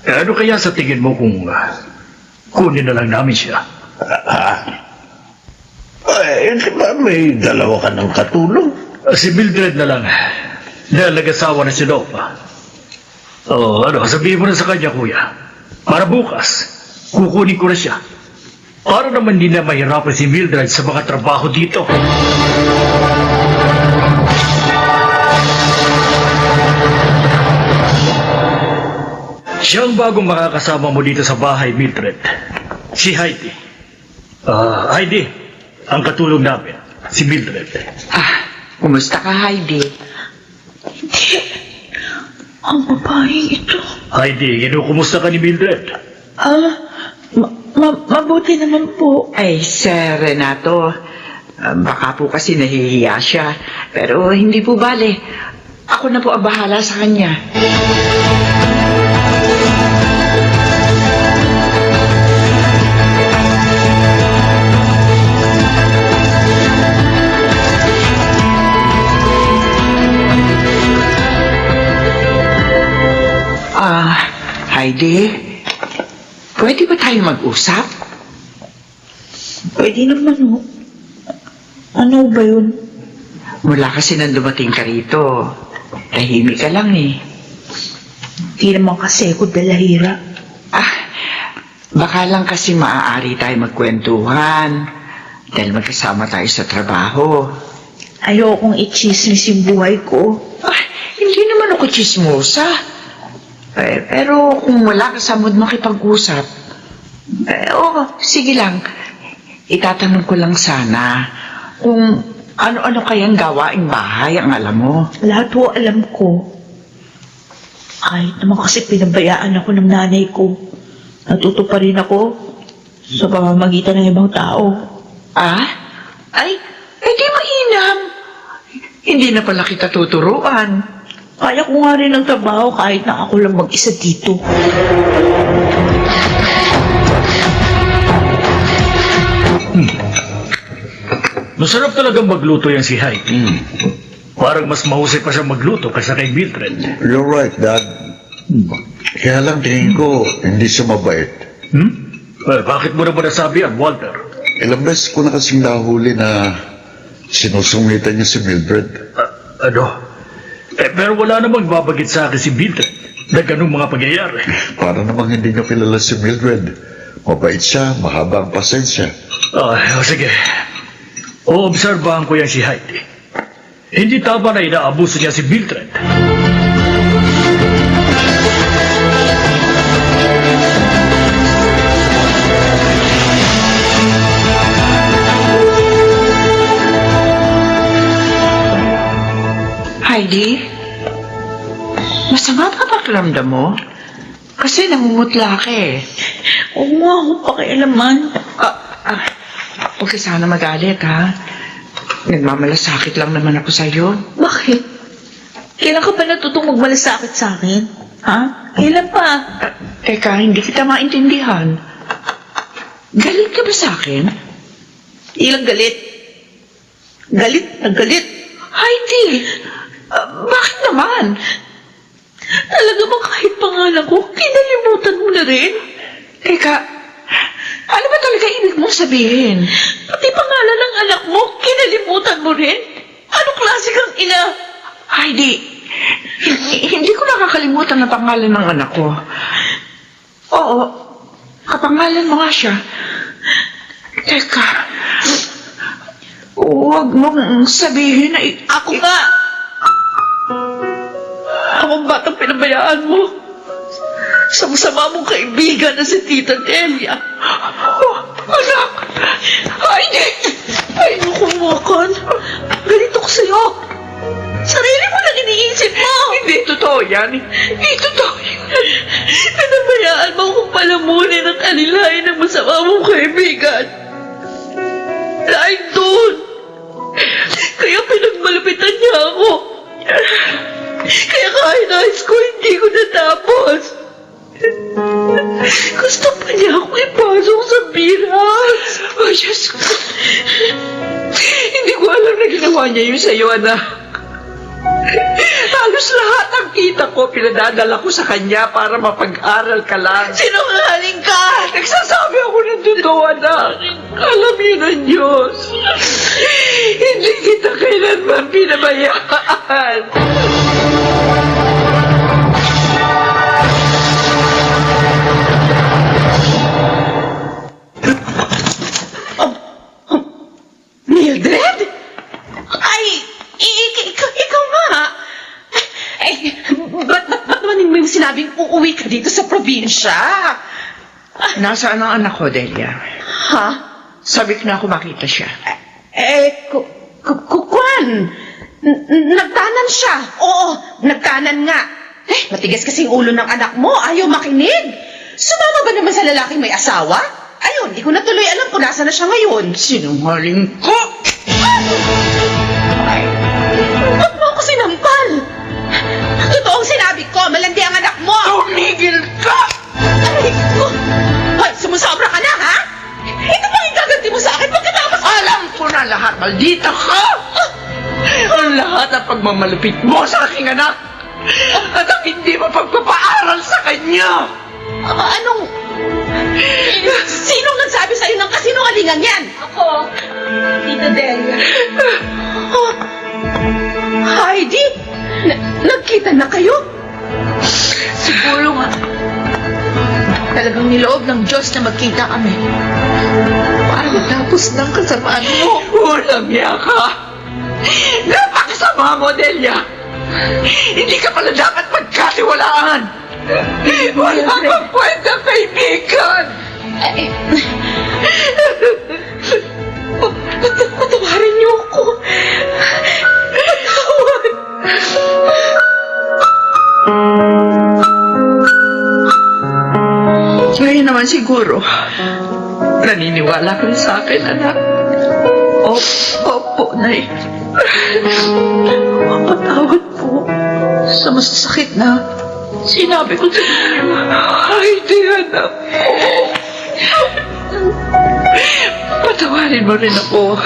ano kaya sa tingin mo kung kunin na lang namin siya? Di ba may dalawa ka ng katulong? Si Mildred na lang, dahil nag-asawa na si Nova. Sabihin mo na sa kanya, Kuya, para bukas, kukunin ko na siya. Para naman hindi na mahirapan si Mildred sa mga trabaho dito. Siya ang bagong makakasama mo dito sa bahay, Mildred. Si Heidi. Heidi, ang katulong namin, si Mildred. Kumusta ka, Heidi? Ang babaeng ito. Heidi, kinukumusta ka ni Mildred? Mabuti naman po. Ay, Sir Renato, baka po kasi nahihiya siya. Pero hindi po bale. Ako na po ang bahala sa kanya. Heidi, pwede ba tayo mag-usap? Pwede naman ho. Ano ba yun? Mula kasi nang dumating ka rito, tahimik ka lang eh. Di naman kasi ako dalahira. Baka lang kasi maaari tayo magkwentuhan dahil magkasama tayo sa trabaho. Ayokong i-chismis yung buhay ko. Hindi naman ako chismosa. Pero kung wala ka sa mood makipag-usap, sige lang. Itatanong ko lang sana kung ano-ano kayang gawaing bahay ang alam mo. Lahat ho alam ko. Kahit naman kasi pinabayaan ako ng nanay ko. Natuto pa rin ako sa pamamagitan ng ibang tao. Ay, di mainam. Hindi na pala kita tuturuan. Kaya ko nga rin ang trabaho kahit na ako lang mag-isa dito. Masarap talagang magluto yan si Heidi. Parang mas mahusay pa siya magluto kaysa kay Mildred. You're right, Dad. Kaya lang tingin ko, hindi siya mabait. Bakit mo naman nasabi yan, Walter? Ilang beses ko na kasing nahuli na sinusungitan niya si Mildred. Pero wala namang babagit sa akin si Mildred na ganung mga pangyayari. Para namang hindi niyo kilala si Mildred. Mabait siya, mahaba ang pasensya. Sige. Oobserbahan ko yan si Heidi. Hindi tama na inaabuso niya si Mildred. Heidi, masama pa pakiramdam mo? Kasi namumutla ka eh. Huwag mo ako pakialaman. Huwag ka sana magalit, ha? Nagmamalasakit lang naman ako sa'yo. Bakit? Kailan ka pa natutong magmalasakit sa akin? Ha? Kailan pa? Teka, hindi kita maintindihan. Galit ka ba sa akin? Ilang galit? Galit na galit. Heidi, bakit naman? Talaga bang kahit pangalan ko, kinalimutan mo na rin? Teka, ano ba talaga ibig mong sabihin? Pati pangalan ng anak mo, kinalimutan mo rin? Anong klase kang ina? Heidi, hindi ko nakakalimutan ang pangalan ng anak ko. Oo, kapangalan mo nga siya. Teka, huwag mong sabihin na Ako nga! Akong batang pinabayaan mo. Sama-sama mong kaibigan na si Tita Delia. Oh, anak! Heidi! Ay, naku, Makan. Ganito ko sa'yo. Sarili mo lang iniisip mo. Hindi totoo yan. Hindi totoo yan. Pinabayaan mo akong palamunin at alilain ng masama mong kaibigan. Dahil doon. Kaya pinagmalupitan niya ako. Kaya kahit high school, hindi ko natapos. Gusto pa niya ako ipasok sa biras. Oh, Diyos ko. Hindi ko alam na ginawa niya yun sa'yo, anak. Halos lahat ng kita ko, pinadadala ko sa kanya para mapag-aral ka lang. Sinungaling ka! Nagsasabi ako ng totoo, anak. Alam yun ng Diyos. Hindi kita kailanman pinabayaan. Mildred? Ay, ikaw nga. Ay, ba't naman mo yung sinabing uuwi ka dito sa probinsya? Nasaan ang anak ko, Delia? Ha? Sabi ko na ako makita siya. Kwan? Nagtanan siya. Oo, nagtanan nga. Matigas kasing ulo ng anak mo. Ayaw makinig. Sumama ba naman sa lalaking may asawa? Ayun, di ko na tuloy alam kung nasa na siya ngayon. Sinungaling ko! Ba't mo ako sinampal? Totoong sinabi ko, malandi ang anak mo. Tumigil ka! Aray ko! Hoy, sumusobra ka na, ha? Ito bang igaganti mo sa akin pagkatapos? Alam ko na lahat, maldita ka! Ang lahat ng pagmamalupit mo sa aking anak at ang hindi mo pagpapaaral sa kanya! Anong... Sinong nagsabi sa'yo ng kasinungalingan yan? Ako, Tita Delia. Oh, Heidi? Nagkita na kayo? Siguro nga. Talagang niloob ng Diyos na magkita kami. Para matapos ng kasamaan mo. Walang niya ka! Napakasama mo, Delia! Hindi ka pala dapat magkatiwalaan! Wala kang kwenta, kaibigan! Patawarin niyo ako. Patawad. Ngayon naman siguro, naniniwala ka rin sa akin, anak. Opo, Nay. Patawad po sa masasakit na sinabi ko sa inyo. Heidi, anak ko. Patawarin mo rin ako.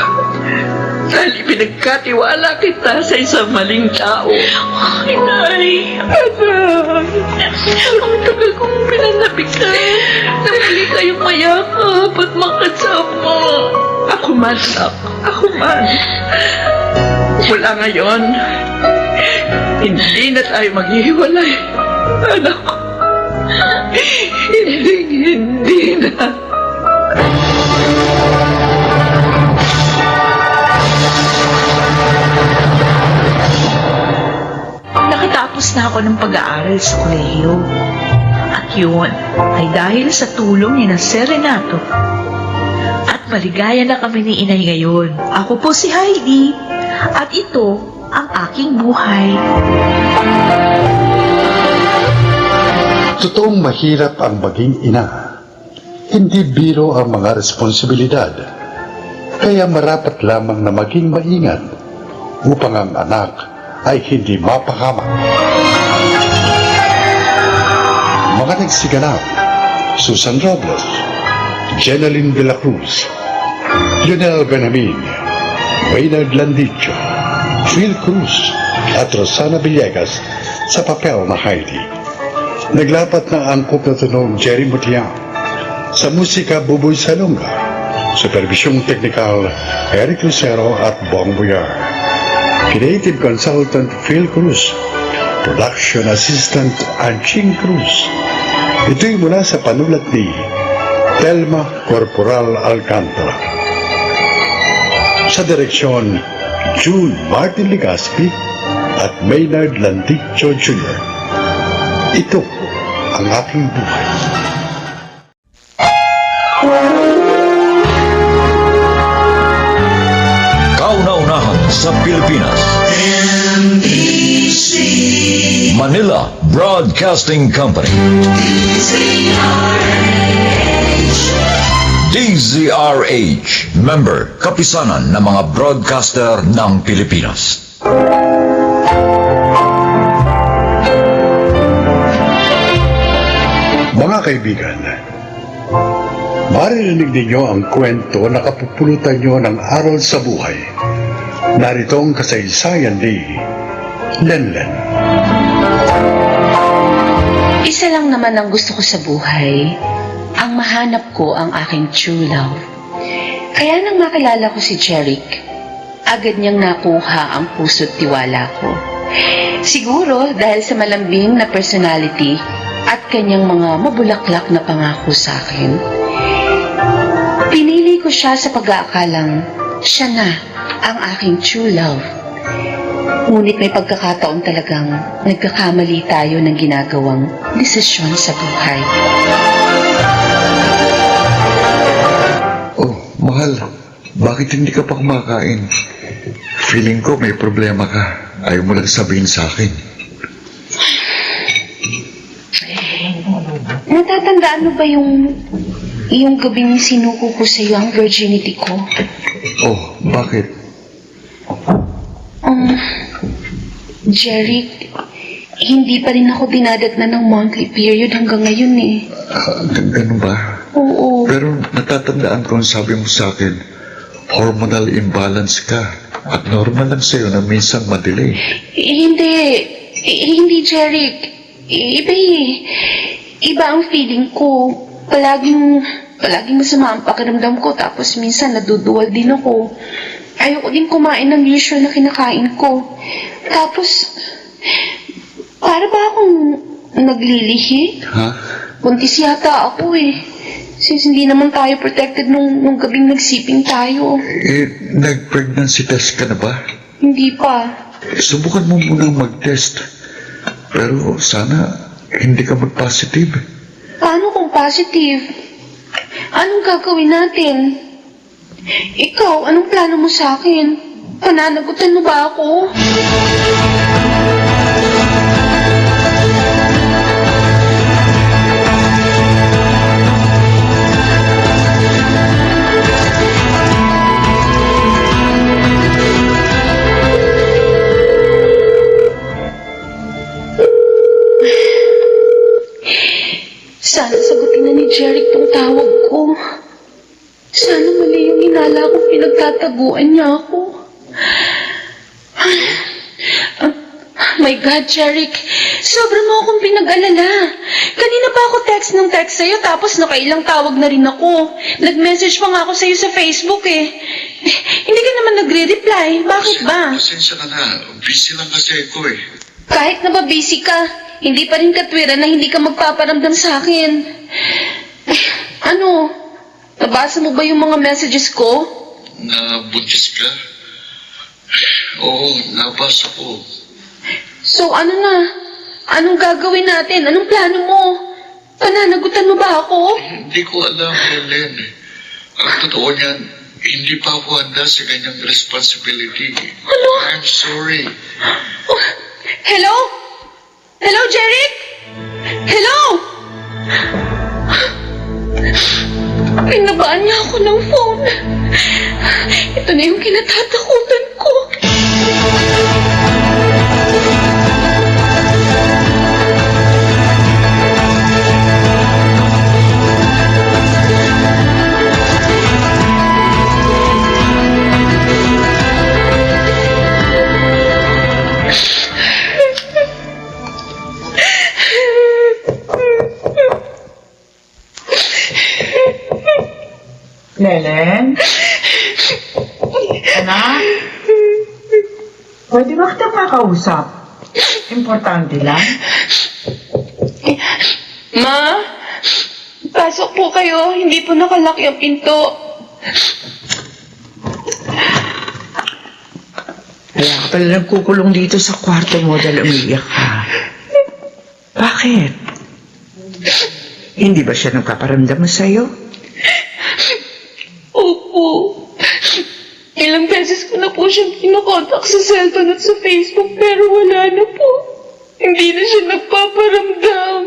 Dahil pinagkatiwala kita sa isang maling tao. Ay, Nay. Anak. Ang tagal kong pinanabikan na muli kayong mayakap at makasama. Ako man, anak. Ako man. Mula ngayon, hindi na tayo maghihiwalay. Anak ko. Hindi na. Nakatapos na ako ng pag-aaral sa kolehiyo. At yun ay dahil sa tulong ni na Sir Renato. At maligaya na kami ni Inay ngayon. Ako po si Heidi. At ito ang aking buhay. Totoong mahirap ang maging ina. Hindi biro ang mga responsibilidad. Kaya marapat lamang na maging maingat upang ang anak ay hindi mapahamak. Mga nagsiganap, Susan Robles, Jenaline de la Cruz, Lionel Benjamin, Maynard Landicho, Phil Cruz at Rosana Villegas sa papel na Heidi. Naglapat ng angkop na tunog Jerry Mutiang. Sa musika Buboy Salonga, supervisyong technical Eric Lucero at Bong Boyar. Creative consultant Phil Cruz, production assistant Anching Cruz. Ito'y mula sa panulat ni Telma Corporal Alcantara. Sa direksyon, June Martin Ligaspi at Maynard Landicho Jr. Ito ang aking buhay. Kauna-unahan sa Pilipinas. Manila Broadcasting Company. DZRH, member, kapisanan ng mga broadcaster ng Pilipinas. Mga kaibigan, maririnig ninyo ang kwento na kapupulutan nyo ng aral sa buhay. Narito ang kasaysayan ni Lenlen. Isa lang naman ang gusto ko sa buhay, ang mahanap ko ang aking true love. Kaya nang makilala ko si Jeric, agad niyang nakuha ang puso't tiwala ko. Siguro dahil sa malambing na personality at kanyang mga mabulaklak na pangako sa akin. Pinili ko siya sa pag-aakalang siya na ang aking true love. Ngunit may pagkakataon talagang nagkakamali tayo ng ginagawang desisyon sa buhay. Oh, mahal, bakit hindi ka pa kumakain? Feeling ko may problema ka. Ayaw mo lang sabihin sa akin. Natatandaan mo ba yung gabing sinuko ko sa iyo ang virginity ko? Oh, bakit? Jeric, hindi pa rin ako dinadatnan ng monthly period hanggang ngayon eh. Ganun ba? Oo. Pero natatandaan ko ang sabi mo sa akin, hormonal imbalance ka at normal lang sa'yo na minsan madelay. Hindi Jeric. Iba eh. Iba ang feeling ko. Palaging masama ang pakiramdam ko tapos minsan naduduwal din ako. Ayoko din kumain ng usual na kinakain ko. Tapos, para ba akong naglilihi? Ha? Buntis yata ako eh. Since hindi naman tayo protected nung gabing nagsiping tayo. Nag-pregnancy test ka na ba? Hindi pa. Subukan mo munang mag-test. Pero sana hindi ka mag-positive. Paano kung positive? Anong gagawin natin? Ikaw, anong plano mo sa akin? Pananagutan mo ba ako? Sana sagutin na ni Jeric tong tawag ko. Sana mali yung inala ko, pinagtataguan niya ako. My God, Jeric, sobra mo akong pinag-alala. Kanina pa ako text sa'yo, tapos nakailang tawag na rin ako. Nag-message pa nga ako sa'yo sa Facebook eh. Hindi ka naman nagre-reply, bakit ba? Pasensya ka na. Busy lang kasi ako eh. Kahit na ba busy ka, hindi pa rin katwiran na hindi ka magpaparamdam sa akin. Ano? Nabasa mo ba yung mga messages ko? Nabuntis ka? Oo, nabasa ko. So ano na? Anong gagawin natin? Anong plano mo? Pananagutan mo ba ako? Hindi ko alam, Helen. Ang totoo niyan, hindi pa ako handa sa ganyang responsibility. Ano? I'm sorry. Oh, hello? Hello, Jeric? Hello? Pinabaan niya ako ng phone. Ito na yung kinatatakutan ko. Pwede ba kitang makausap? Importante lang. Ma? Pasok po kayo. Hindi po nakalak yung pinto. Kaya ka pala nagkukulong dito sa kwarto mo dahil umiiyak ka. Bakit? Hindi ba siya nagpaparamdam sa'yo? Opo. Ilang beses ko na po siyang kinokontak sa cellphone at sa Facebook pero wala na po. Hindi na siya nagpaparamdam.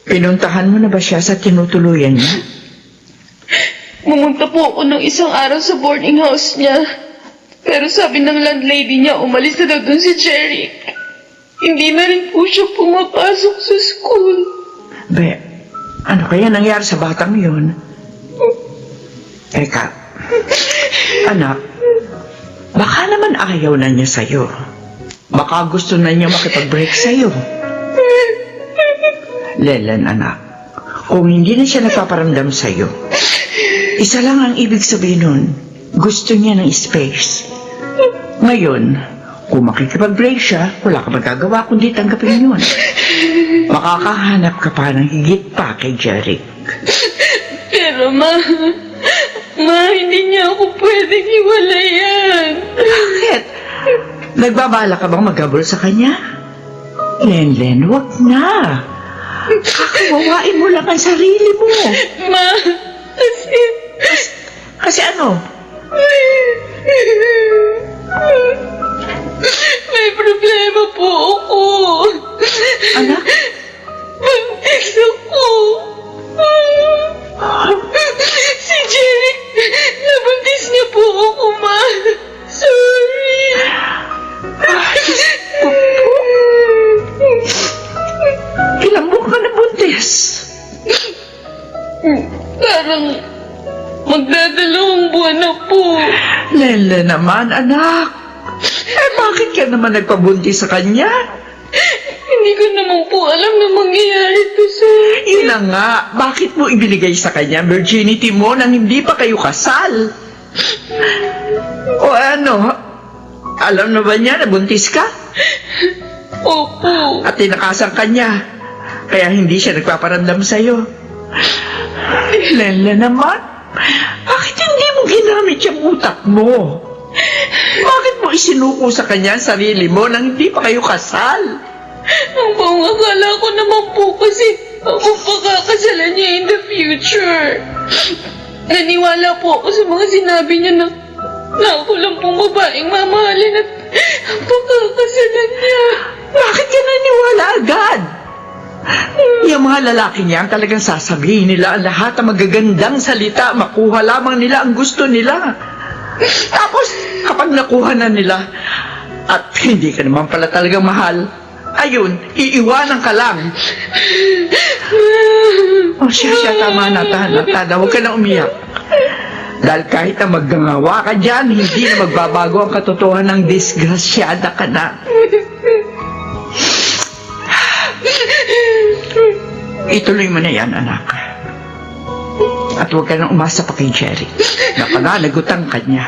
Pinuntahan mo na ba siya sa tinutuluyan niya? Pumunta po ako ng isang araw sa boarding house niya. Pero sabi ng landlady niya, umalis na daw dun si Jeric. Hindi na rin po siya pumapasok sa school. Be, ano kaya nangyari sa batang yun? Eka, anak, baka naman ayaw na niya sa'yo. Baka gusto na niya makipag-break sa'yo. Lelan, anak, kung hindi na siya nagpaparamdam sa'yo, isa lang ang ibig sabihin nun, gusto niya ng space. Ngayon, kung makikipag-break siya, wala ka magagawa kundi tanggapin yun. Makakahanap ka pa ng higit pa kay Jeric. Pero ma, hindi niya ako pwedeng hiwalayan. Bakit? Nagbabala ka bang maghabol sa kanya? Len, wag na. Kakawawain mo lang ang sarili mo. Ma, Kasi ano? May problema po ako. Anak? Buntis ako. Si Jeric, nabuntis niya po ako, ma. Sorry. Ilang buwan ka na buntis? Parang magdadalawang buwan na po. Len naman, anak. Bakit ka naman nagpabuntis sa kanya? Hindi ko naman po alam na mangyayari to, sir. Yun na nga, bakit mo ibinigay sa kanya ang virginity mo nang hindi pa kayo kasal? O ano, alam na ba niya na buntis ka? Opo. At tinakasan ka niya, kaya hindi siya nagpaparamdam sa'yo. Lela naman, bakit hindi mo ginamit yung utak mo? Bakit mo isinuko sa kanya ang sarili mo nang hindi pa kayo kasal? Ang akala ko naman po kasi ako pakakasalan niya in the future. Naniwala po ako sa mga sinabi niya na ako lang pong babaeng mamahalin at pakakasalan niya. Bakit ka naniwala agad? Yung mga lalaki niya ang talagang sasabihin nila ang lahat ng magagandang salita, makuha lamang nila ang gusto nila. Tapos, kapag nakuha na nila, at hindi ka naman pala talagang mahal, ayun, iiwanan ka lang. O siya, tama na, Tana, huwag ka na umiyak. Dahil kahit na maggangawa ka dyan, hindi na magbabago ang katotohanan ng disgrasyada ka na. Ituloy mo na yan, anak. At huwag ka nang umasa pa kay Jerry. Napananagutan ka niya.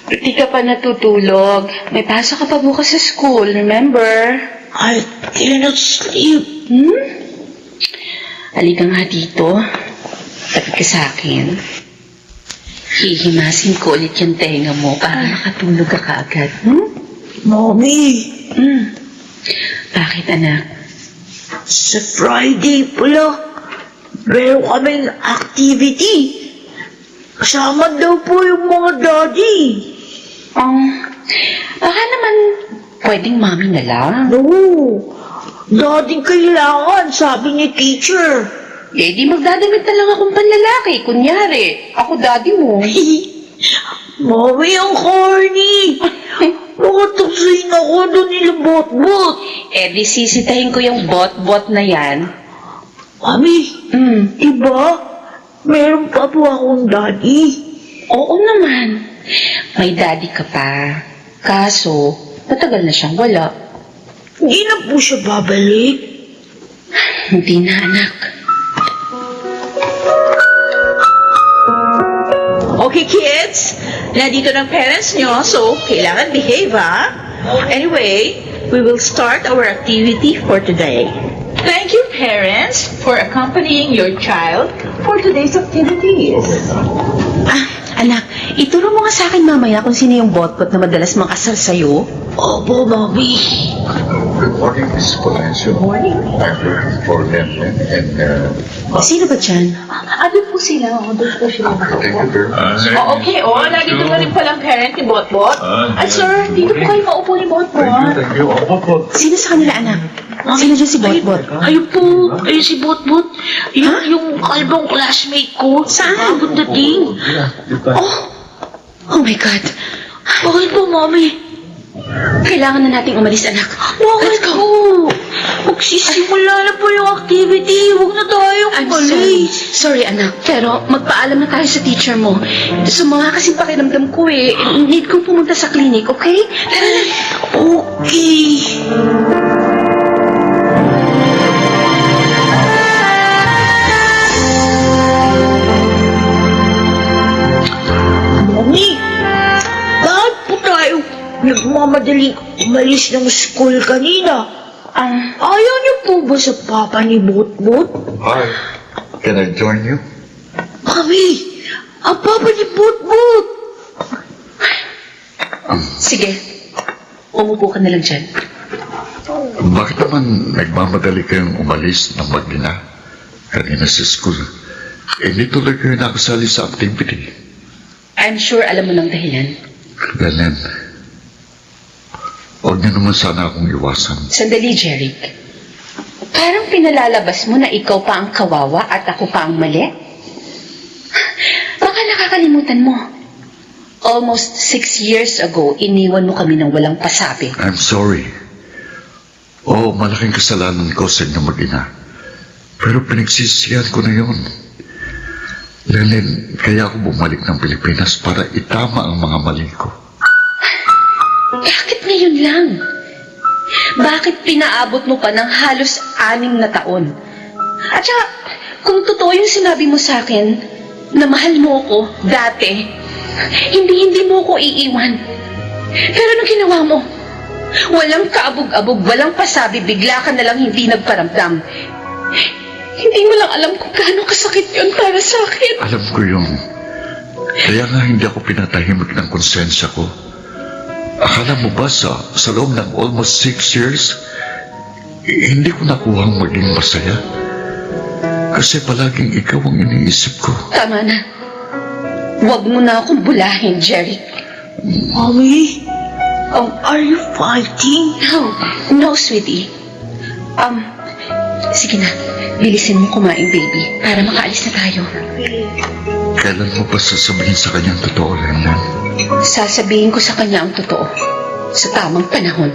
Di ka pa natutulog. May pasok ka pa bukas sa school, remember? I cannot sleep. Halika nga dito. Tabi ka sa akin. Hihimasin ko ulit yung tenga mo para makatulog ka kaagad. Mommy, Bakit, anak? sa Friday pala, meron kaming activity. Kasama daw po yung mga daddy. Baka naman Pwedeng mami na lang. No. Daddy kailangan, sabi ni teacher. Eh, di magdadamit na lang akong panlalaki. Kunyari, ako daddy mo. Mami, ang corny. Nakatapsayin ako doon nila bot-bot. Eh, di sisitahin ko yung bot-bot na yan. Mami, diba? Meron pa po akong daddy. Oo naman. May daddy ka pa. Kaso, matagal na siyang wala. Hindi na po siya babalik. Hindi na, anak. Okay, kids. Nandito ng parents nyo, so kailangan behave, ha? Anyway, we will start our activity for today. Thank you, parents, for accompanying your child for today's activities. Anak, ituro mo nga sa akin mamaya kung sino yung bot-bot na madalas makasal sa'yo. Opo, Mami. Good morning, Miss Polancio. Morning. I'm looking for Lenlen and Sino ba dyan? Ano po sila? Doon po sila. thank you very much. Okay, nandito na rin palang parent ni Botbot. Sir, dito po kayo maupo ni Botbot. Thank you. Sino sa kanila, anak? Sino dyan si bot-bot? Ayun po, ayun si Bot-Bot. Yung kalbong classmate ko. Saan? Good dating. Oh my God. Bakit po, Mami? Kailangan na nating umalis, anak. Bakit po? Magsisimula na po yung activity. Huwag na tayong I'm sorry. umalis. Sorry, anak. Pero magpaalam na tayo sa teacher mo. Sumama kasing pakiramdam ko eh. Need kong pumunta sa clinic, okay? Tara na. Okay. Mami, bakit po tayo nagmamadaling umalis ng school kanina? Ayaw niyo po ba sa papa ni Bot-Bot? Hi. Can I join you? Mami, ang papa ni Bot-Bot. Sige. Umupo ka na lang dyan. Bakit naman nagmamadali kayong umalis ng mag-ina kanina sa school? Hindi tuloy kayo nakasali sa activity. I'm sure alam mo ng dahilan. Lenlen, huwag niyo naman sana akong iwasan. Sandali, Jeric. Parang pinalalabas mo na ikaw pa ang kawawa at ako pa ang mali? Baka nakakalimutan mo. Almost 6 years ago, iniwan mo kami ng walang pasabi. I'm sorry. Oo, malaking kasalanan ko sa inyo mag-ina. Pero pinagsisihan ko na yun. Lenlen, kaya ako bumalik ng Pilipinas para itama ang mga mali ko. Bakit ngayon lang? Bakit pinaabot mo pa ng halos 6 na taon? At saka, kung totoo yung sinabi mo sa akin, na mahal mo ako dati, hindi mo ako iiwan. Pero anong ginawa mo? Walang kaabog-abog, walang pasabi, bigla ka na lang hindi nagparamdam. Hindi mo lang alam kung gaano kasakit yun para sa akin. Alam ko yun. Kaya nga hindi ako pinatahimik ng konsensya ko. Akala mo ba sa loob ng almost 6 years, hindi ko nakuhang maging masaya? Kasi palaging ikaw ang iniisip ko. Tama na. Huwag mo na akong bulahin, Jerry. Mami, are you fighting? No, sweetie. Sige na. Bilisin mo kumain, baby, para makaalis na tayo. Kailan mo pa sasabihin sa kanyang totoo, Lenlen? Sasabihin ko sa kanya ang totoo. Sa tamang panahon.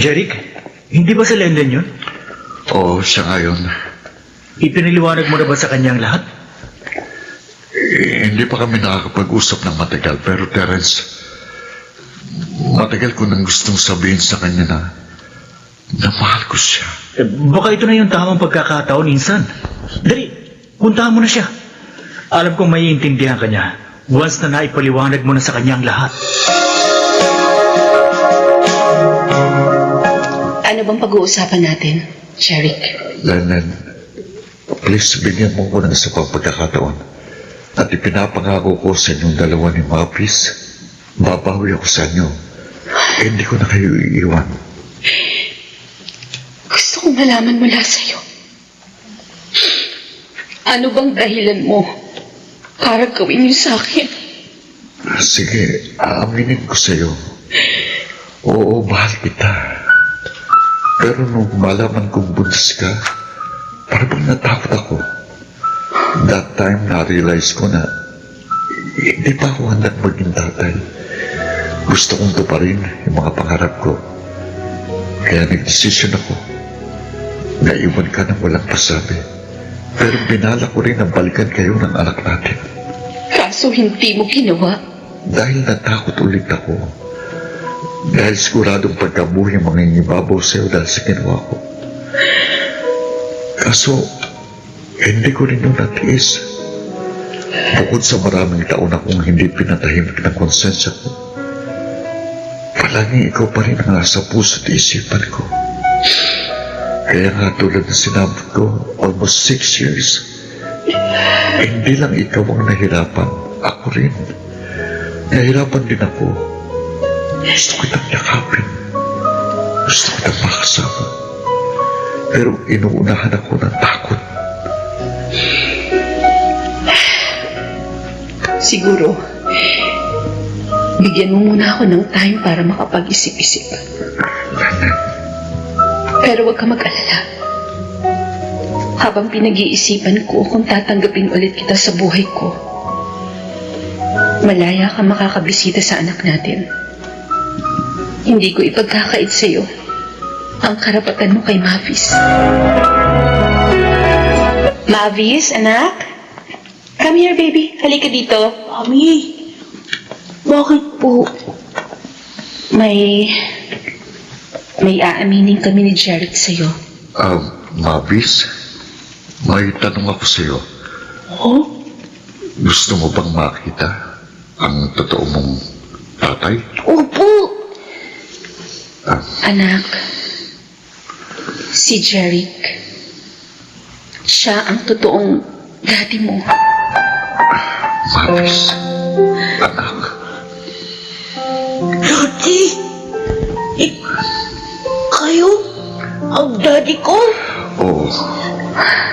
Jeric, hindi ba si Lenlen yun? Oo, siya nga yun. Ipiniliwanag mo na ba sa kanyang lahat? Hindi pa kami nakakapag-usap ng matagal, pero Terence, matagal ko nang gustong sabihin sa kanya na mahal ko siya. Baka ito na yung tamang pagkakataon, insan. Dali, puntahan mo na siya. Alam kong maiintindihan ka niya once na naipaliwanag mo na sa kanya ang lahat. Ano bang pag-uusapan natin, Jeric? Lenlen, please bigyan mo ko ng isa pang pagkakataon. At ipinapangako ko sa inyong dalawa ni Mapis, babawi ako sa inyo. Hindi ko na kayo iiwan. Gusto kong malaman mula sa'yo. Ano bang dahilan mo para gawin niyo sa akin. Sige, aaminin ko sa'yo. Oo, mahal kita. Pero nung malaman kong buntis ka, parang natakot ako. That time, na-realize ko na hindi pa ako handang maging tatay. Gusto kong tuparin yung mga pangarap ko. Kaya nag-decision ako. Naiwan ka ng walang pasabi. Pero binala ko rin ang balikan kayo ng anak natin. Kaso hindi mo ginawa. Dahil natakot ulit ako. Dahil siguradong pagkabuhi mangingibabaw sa'yo dahil sa ginawa ko. Kaso, hindi ko rin yung natiis. Bukod sa maraming taon akong hindi pinatahimik ng konsensya ko, palaging ikaw pa rin ang nasa puso at isipan ko. Kaya nga tulad na sinabi ko, almost 6 years, hindi lang ikaw ang nahirapan, ako rin. Nahirapan din ako. Gusto kitang yakapin. Gusto kitang makasama. Pero inuunahan ako ng takot. Siguro, bigyan mo muna ako ng time para makapag-isip-isip. Pero huwag ka mag-alala. Habang pinag-iisipan ko kung tatanggapin ulit kita sa buhay ko, malaya ka makakabisita sa anak natin. Hindi ko ipagkakait sa'yo ang karapatan mo kay Mavis. Mavis, anak? Come here, baby. Halika dito. Mami, bakit po? May aaminin kami ni Jeric sa'yo. Mavis, may tanong ako sa'yo. Oh? Gusto mo bang makita ang totoo mong tatay? Opo. Anak, si Jeric, siya ang totoong daddy mo. Mavis, anak. Daddy? Kayo? Ang daddy ko? Oo,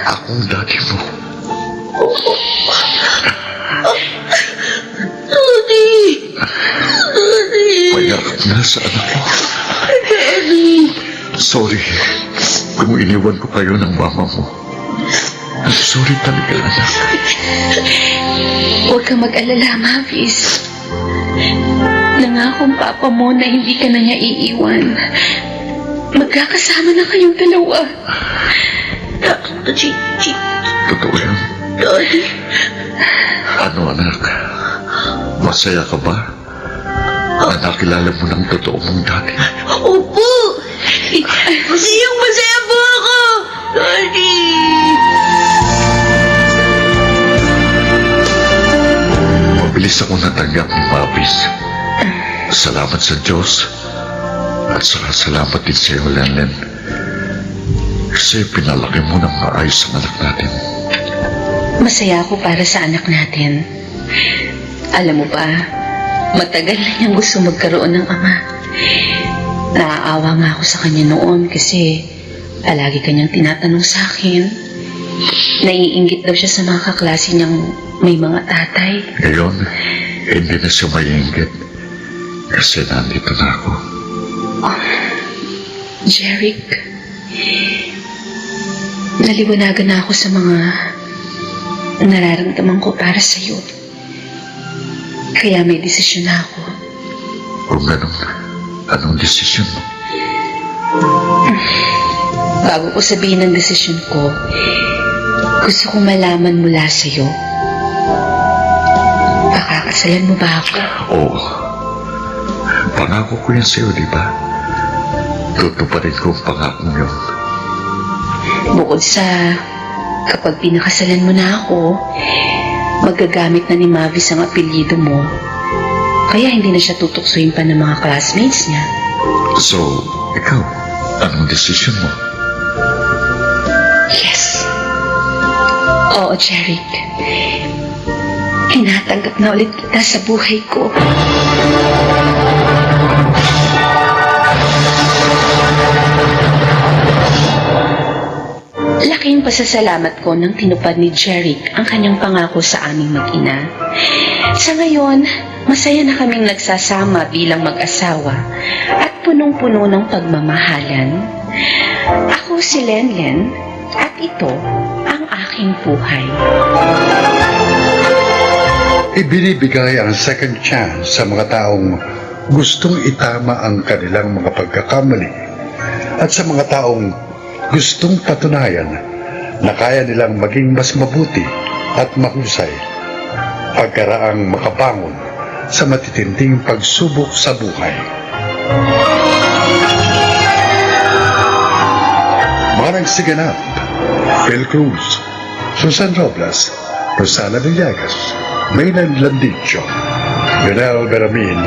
akong daddy mo. Daddy! Daddy! Payakap na sa anak mo. Daddy! Sorry kung iniwan ko kayo ng mama mo. I'm sorry talaga, anak. Huwag kang mag-alala, Mavis. Nangakong papa mo na hindi ka na niya iiwan. Magkakasama na kayong dalawa. Daddy! Totoo yan. Daddy! Ano, anak? Masaya ka ba? Nakilala mo ng totoo mong daddy. Opo! Masayang-masaya po ako! Daddy! Mabilis ako natanggap ni Mavis. Salamat sa Diyos. At salamat din sa iyo, Lenlen. Kasi pinalaki mo ng maayos ang anak natin. Masaya ako para sa anak natin. Alam mo ba, matagal na niyang gusto magkaroon ng ama. Naaawa nga ako sa kanya noon kasi palagi kanyang tinatanong sa akin. Naiinggit daw siya sa mga kaklase niyang may mga tatay. Ngayon, hindi na siya maiinggit. Kasi nandito na ako. Jeric, naliwanagan na ako sa mga nararamdaman ko para sa iyo. Kaya may desisyon na ako. Kung ganun, anong desisyon mo? Bago ko sabihin ang desisyon ko, gusto kong malaman mula sa iyo. Pakakasalan mo ba ako? Oo. Pangako ko yan sa'yo, di ba? Tutuparin ko ang pangakong yun. Bukod sa kapag pinakasalan mo na ako, magagamit na ni Mavis ang apelyido mo. Kaya hindi na siya tutuksuin pa ng mga classmates niya. So, ikaw, anong desisyon mo? Yes. Oo, Jeric. Tinatanggap na ulit kita sa buhay ko. Laking pasasalamat ko nang tinupad ni Jeric ang kanyang pangako sa aming mag-ina. Sa ngayon, masaya na kaming nagsasama bilang mag-asawa at punong-puno ng pagmamahalan. Ako si Lenlen at ito ang aking buhay. Ibinibigay ang second chance sa mga taong gustong itama ang kanilang mga pagkakamali at sa mga taong gustong patunayan na kaya nilang maging mas mabuti at mahusay pagkaraang makabangon sa matitinding pagsubok sa buhay. Mga nagsiganap: Phil Cruz, Susan Robles, Rosana Villegas, Maynard Landicho, Lionel Beramin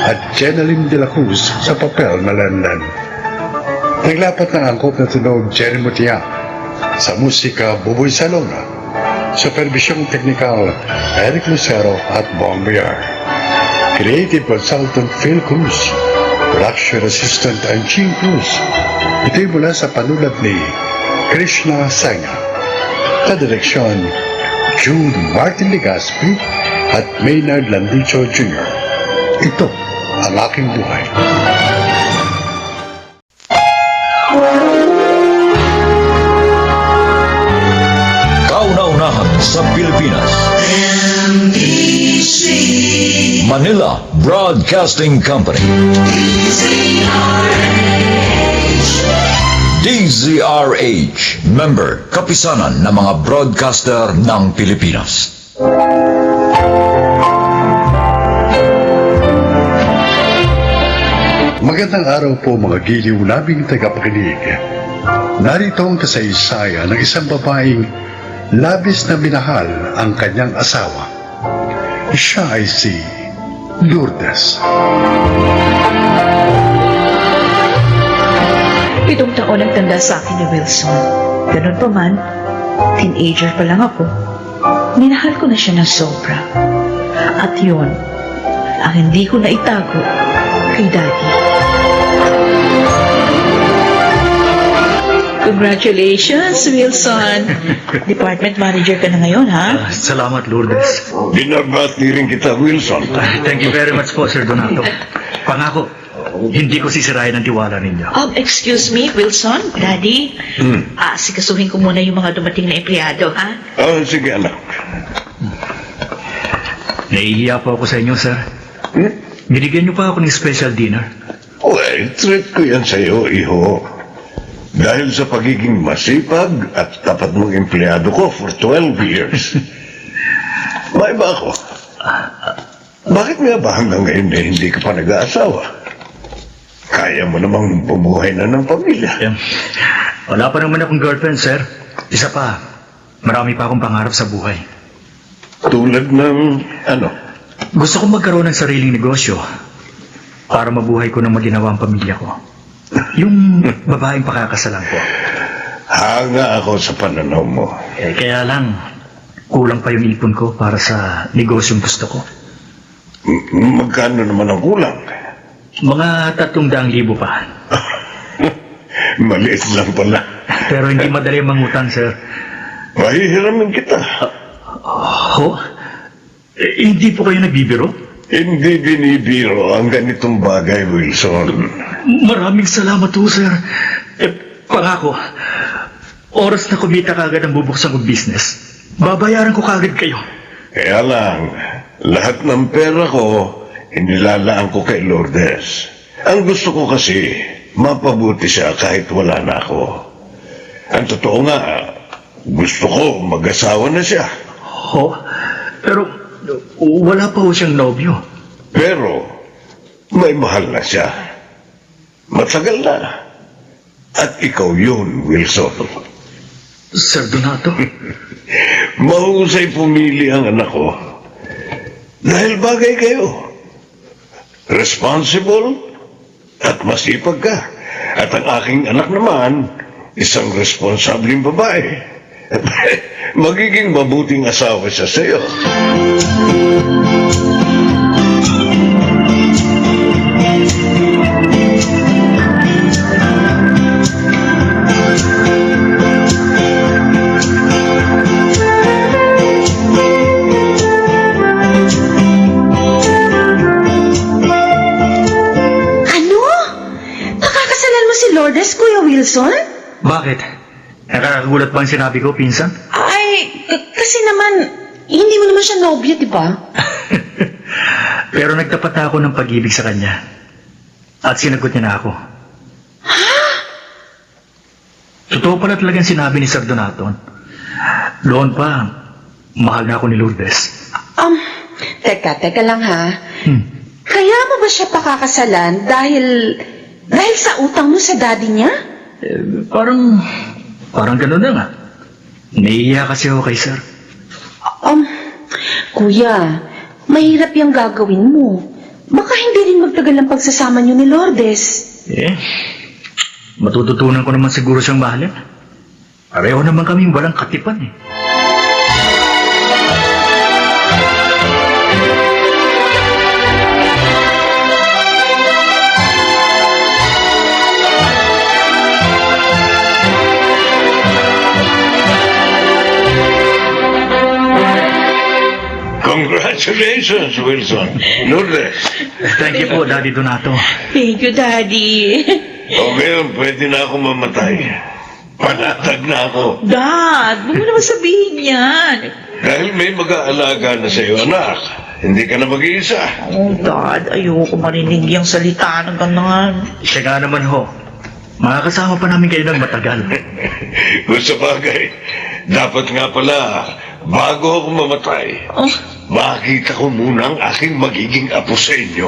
at Jeneline de la Cruz sa papel na Lenlen. Naglapat ng angkop na tunog Jerry Mutia, sa musika Buboy Salona, supervisyong teknikal Eric Lucero at Bong Biar, creative consultant Phil Cruz, production assistant Anching Cruz. Ito'y mula sa panulat ni Krishna Sanga, sa direksyon Jude Martin Legaspi at Maynard Landicho Jr. Ito ang aking buhay. Kauna-unahan sa Pilipinas. Manila Broadcasting Company. DZRH, member, kapisanan ng mga broadcaster ng Pilipinas. Magandang araw po mga giliw naming tagapakinig. Narito ang kasaysayan ng isang babaeng labis na minahal ang kanyang asawa. Siya ay si Lourdes. 7 taon ang tanda sa akin ni Wilson. Ganun pa man, teenager pa lang ako. Minahal ko na siya ng sobra. At yun, ang hindi ko na itago kay Daddy. Congratulations, Wilson! Department manager ka na ngayon, ha? Salamat, Lourdes. Binabati rin kita, Wilson. Thank you very much po, Sir Donato. Pangako, hindi ko sisirain ang tiwala ninyo. Excuse me, Wilson, Daddy. Sikasuhin ko muna yung mga dumating na empleyado, ha? Sige, anak. Nahihiya po ako sa inyo, sir. Binigyan niyo pa ako ng special dinner. Well, treat ko yan sa'yo, iho. Dahil sa pagiging masipag at tapat mong empleyado ko for 12 years. May ba ako? Bakit nga ba hanggang ngayon na hindi ka pa nag-aasawa? Kaya mo namang bumuhay na ng pamilya. Wala pa naman akong girlfriend, sir. Isa pa, marami pa akong pangarap sa buhay. Tulad ng ano? Gusto kong magkaroon ng sariling negosyo para mabuhay ko ng maginawa ang pamilya ko. Yung babaeng pakakasalan ko. Hanga ako sa pananaw mo. Kaya lang, kulang pa yung ipon ko para sa negosyong gusto ko. Magkano naman ang kulang? Mga 300,000 pa. Maliit lang pala. Pero hindi madali mangutang, sir. Mahihiramin kita. Hindi po kayo nagbibiro? Hindi binibiro ang ganitong bagay, Wilson. Maraming salamat po, sir. Pangako, oras na kumita kagad ang bubuksan kong business, babayaran ko kagad kayo. Kaya lang, lahat ng pera ko, inilalaan ko kay Lourdes. Ang gusto ko kasi, mapabuti siya kahit wala na ako. Ang totoo nga, gusto ko mag-asawa na siya. Pero wala pa ho siyang nobyo. Pero, may mahal na siya. Matagal na. At ikaw yun, Wilson. Sir Donato? Mahusay pumili ang anak ko. Dahil bagay kayo. Responsible at masipag ka. At ang aking anak naman, isang responsableng babae. Magiging mabuting asawa siya sa'yo. Wilson? Bakit? Nakakagulat ba ang sinabi ko, pinsan? Ay, kasi naman, hindi mo naman siya nobya, di ba? Pero nagtapat na ako ng pag-ibig sa kanya. At sinagot niya na ako. Totoo pala talagang sinabi ni Sir Donaton. Doon pa, mahal na ako ni Lourdes. Teka lang ha. Kaya mo ba siya pakakasalan dahil sa utang mo sa daddy niya? Parang gano'n na nga. Naiiya kasi ako kay Sir. Kuya, mahirap yung gagawin mo. Baka hindi rin magtagal ang pagsasama niyo ni Lourdes. Matututunan ko naman siguro siyang mahalin. Pareho naman kaming walang katipan eh. Congratulations, Wilson. Lourdes. Thank you po, Daddy Donato. Thank you, Daddy. O ngayon, pwede na ako mamatay. Panatag na ako. Dad, huwag mo naman sabihin yan. Dahil may mag-aalaga na sa'yo, anak. Hindi ka na mag-iisa. Oh, Dad, ayoko marinig yung salita ng ganun. Siya nga naman ho. Makakasama pa namin kayo ng matagal. Kung sa bagay, dapat nga pala, bago ako mamatay, makita ko muna ang aking magiging apo sa inyo.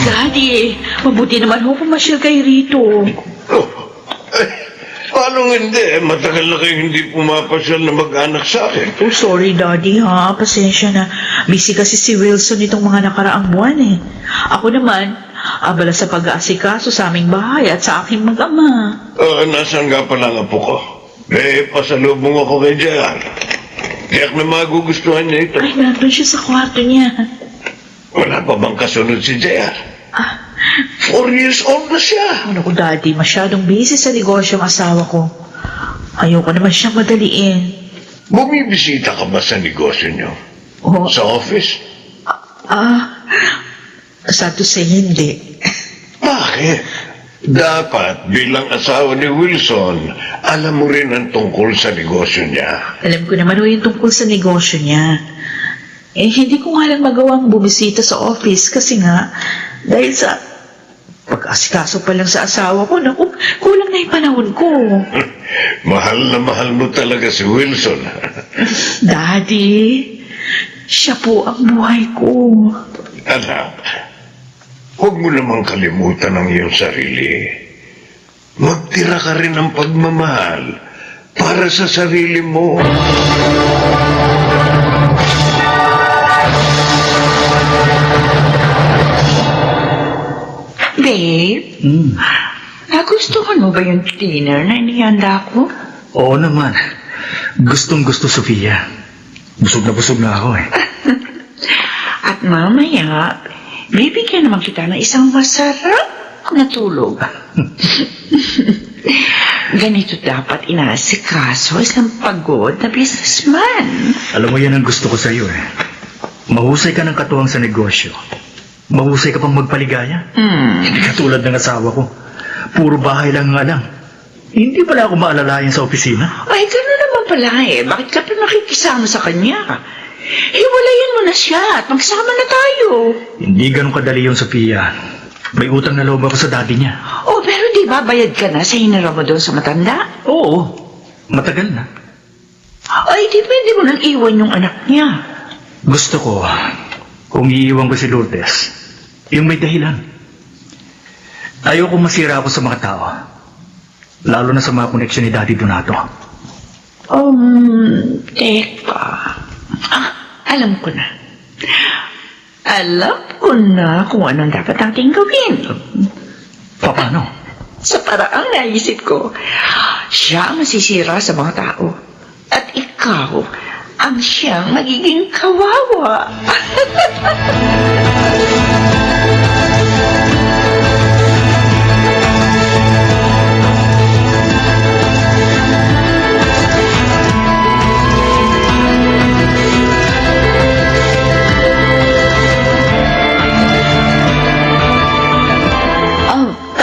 Daddy, mabuti naman ho pumasyal kayo rito. Paano hindi? Matagal na kayo hindi pumapasyal na mag-anak sa akin. Oh, sorry, Daddy, ha? Pasensya na. Busy kasi si Wilson itong mga nakaraang buwan, eh. Ako naman, abala sa pag-aasikaso sa aming bahay at sa aking mag-ama. Nasaan nga pala ang apo ko? Pasalubong ako kay Jan. Tiyak na magugustuhan niya ito. Ay, nandun siya sa kwarto niya. Wala pa bang kasunod si Jan? 4 years old na siya. Ano ko, Daddy, masyadong busy sa negosyo ang asawa ko. Ayoko naman siyang madaliin. Bumibisita ka ba sa negosyo niyo? Oh, Sa office? sad to say, hindi. Bakit? Dapat bilang asawa ni Wilson, alam mo rin ang tungkol sa negosyo niya. Alam ko naman ho yung tungkol sa negosyo niya. Hindi ko nga lang magawang bumisita sa office kasi nga, dahil sa pag-asikaso pa lang sa asawa ko, naku, kulang na yung panahon ko. Mahal na mahal mo talaga si Wilson. Daddy, siya po ang buhay ko. Anak, huwag mo namang kalimutan ang iyong sarili. Magtira ka rin ng pagmamahal para sa sarili mo. Babe, nagustuhan mo ba yung dinner na inihanda ko? Oo naman. Gustong-gusto, Sofia. Busog na ako eh. At mamaya, bibigyan naman kita ng isang masarap na tulog. Ganito dapat inaasikaso isang pagod na businessman. Alam mo yan ang gusto ko sa iyo eh. Mahusay ka ng katuwang sa negosyo. Mahusay ka pang magpaligaya. Hindi katulad ng asawa ko. Puro bahay lang nga lang. Hindi pala ako maalalayan sa opisina. Ay, gano'n naman pala eh. Bakit ka pa nakikisama sa kanya? Hiwalayan mo na siya at magsama na tayo. Hindi ganun kadali yun, Sofia. May utang na loob ako sa daddy niya. Oh, pero di ba bayad ka na sa hinara mo doon sa matanda? Oo, matagal na. Ay, di pwede mo nang iwan yung anak niya. Gusto ko, kung iiwan ko si Lourdes, yung may dahilan. Ayoko masira ako sa mga tao. Lalo na sa mga koneksyon ni Daddy Donato. Teka. Alam ko na. Alam ko na kung anong dapat natin gawin. Paano? Sa paraang naisip ko, siya ang masisira sa mga tao. At ikaw ang siyang magiging kawawa.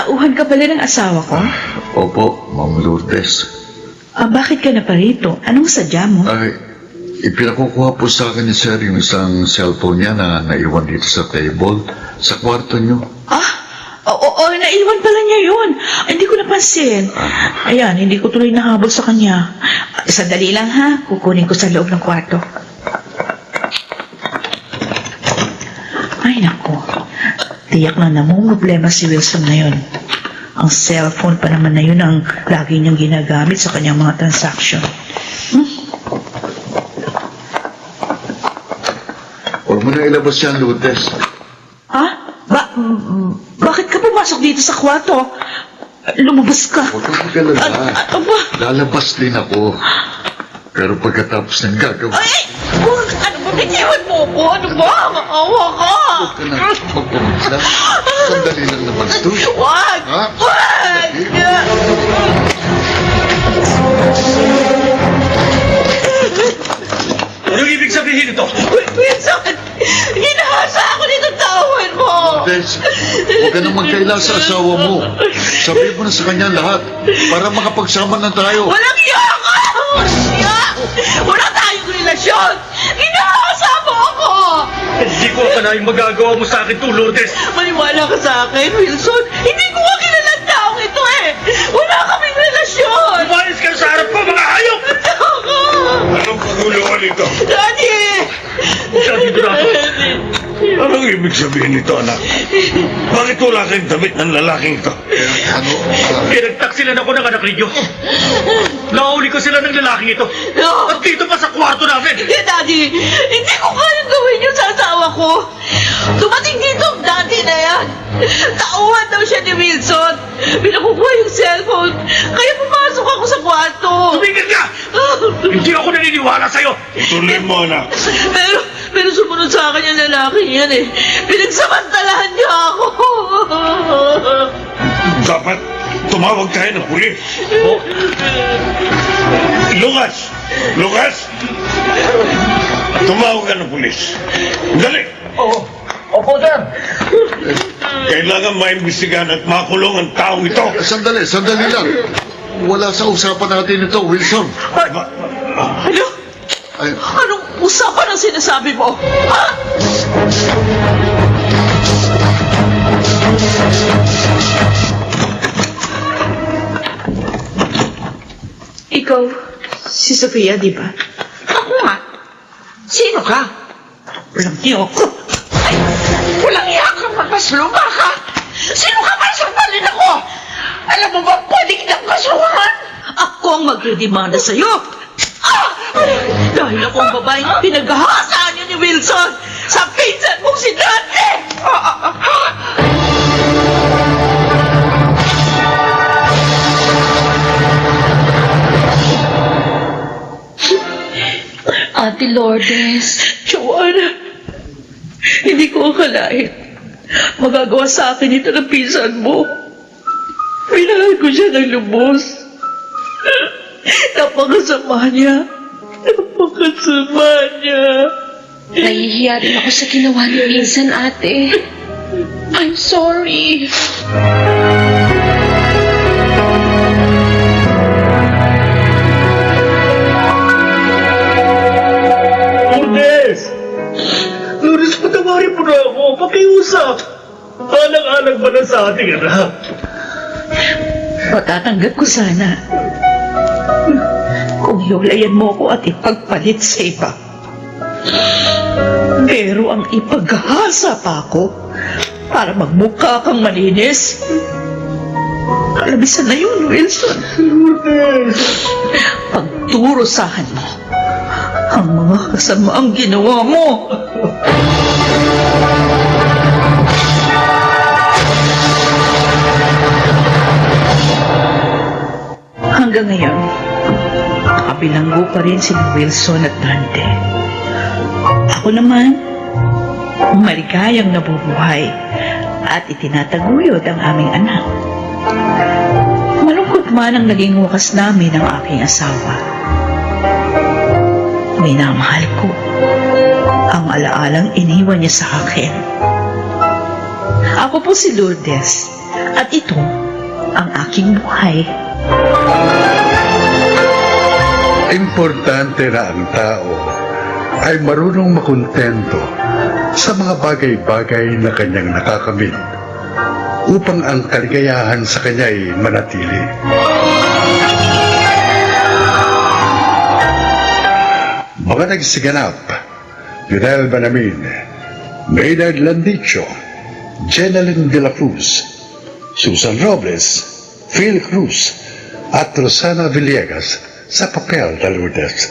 Tauhan ka pala ng asawa ko? Opo, Ma'am Lourdes. Bakit ka na pa rito? Anong sadya mo? Ay, ipinakukuha po sa akin ni Sir yung isang cellphone niya na naiwan dito sa table, sa kwarto niyo. Oo, naiwan pala niya yun. Hindi ko napansin. Ayan, hindi ko tuloy nahabol sa kanya. Sandali lang ha, kukunin ko sa loob ng kwarto. Ay, nako. Tiyak na namumroblema si Wilson na yun. Ang cellphone pa naman na yun ang lagi niyang ginagamit sa kanyang mga transaction. Huwag mo na ilabas yan, Lourdes. Bakit ka pumasok dito sa kwarto? Lumabas ka. Huwag kang mag-alala. Ano ba? Lalabas din ako. Pero pagkatapos ng gagawin, Ay! Ano ba? Bitiwan mo ko? Ano ba? Maawa ka! huwag ka na magpumigla. Sandali lang naman ito. Wag! Ha? Wag! Anong ibig sabihin ito? Wilson! Ginahasa ako dito tawin mo! Lourdes, huwag ka na magkaila sa asawa mo. Sabihin mo na sa kanya lahat para makapagsama na tayo. Walang iya ka! Siya! Wala tayong relasyon! Ginahasa mo ako! Hindi ko akalaing magagawa mo sa akin to, Lourdes. Maniwala ka sa akin, Wilson! Hindi ko nga kilalang taong ito eh! Wala kaming relasyon! Umayos ka sa harap ko, mga hayop! Anong kaguluhan ito? Daddy! Siya dito na ako. Anong ibig sabihin nito, anak? Bakit wala kayong damit ng lalaking ito? Ano? Pinagtaksilan ako ng anak ninyo. Nauli ko sila ng lalaking ito. No! At dito pa sa kwarto namin. Daddy! Hindi ko kayang gawin yun sa asawa ko! Dumating dito ang daddy na yan! Tauhan daw siya ni Wilson! Pinakukuha yung cellphone! Kaya pumasok ako sa kwarto! Tumigil ka! Hindi ako naniniwala sa'yo. Ituloy mo, anak. Pero sumunod sa akin yung lalaki yan eh! Pinagsamantalahan niya ako! Dapat tumawag tayo ng pulis. Oh, Lucas! Lucas! Tumawag ka ng pulis. Dali! opo, sir. Kailangan maimbestigahan at makulong ang taong ito. Sandali lang. Wala sa usapan natin ito, Wilson. Ano? Ay, Anong usapan ang sinasabi mo? Ha? Ikaw, si Sofia, di ba? Ako nga. Sino ka? Walang niyo ako. Ay, walang iya kang magpasluma ka. Sino ka ba sampalin ako? Alam mo ba, pwede kitang kasuhan? Ako ang magredemanda sa'yo. Dahil ako ang babaeng pinaghahasaan niyo ni Wilson sa pinsan mong si Dante! Ate Lourdes. Joanna, hindi ko akalain. Magagawa sa akin ito ng pinsan mo. Pinahal ko siya ng lubos. Napakasama niya. Napakasama niya. Nahihiya rin ako sa ginawa ni Pinsan, ate. I'm sorry. Lourdes! Lourdes, patawarin mo na ako. Pakiusap. Alang-alang ba na sa ating anak? Matatanggap ko sana. Kung hiwalayan mo ko at ipagpalit sa iba. Pero ang ipaghasa pa ako para magmukha kang malinis. Kalabisan na yun, Wilson. Pagturusahan mo ang mga kasamaang ginawa mo. Hanggang ngayon, nakabilanggo pa rin sila Wilson at Dante. Ako naman, maligayang nabubuhay at itinataguyod ang aming anak. Malungkot man ang naging wakas namin ng aking asawa. Minamahal ko ang alaalang iniwan niya sa akin. Ako po si Lourdes at At ito ang aking buhay. Importante na ang tao ay marunong makontento sa mga bagay-bagay na kanyang nakakamit upang ang kaligayahan sa kanya ay manatili. Mga nagsiganap, Lionel Banamin, Maynard Landicho, Jeneline de la Cruz, Susan Robles, Phil Cruz, at Rosana Villegas sa papel na Lourdes.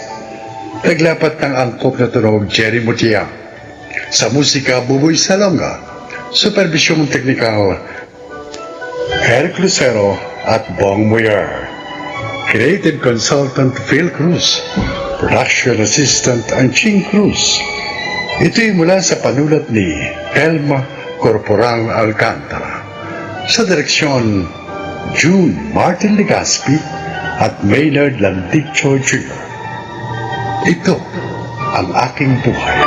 Naglapat ng angkop na tunog Jerry Mutia. Sa musika, Buboy Salonga. Supervisyong teknikal, Eric Lucero at Bong Muyer. Creative consultant Phil Cruz. Production assistant Anching Cruz. Ito'y mula sa panulat ni Elma Corporal Alcantara. Sa direksyon, June Martin Legaspi at Maynard Landicho Jr. Ito ang aking buhay.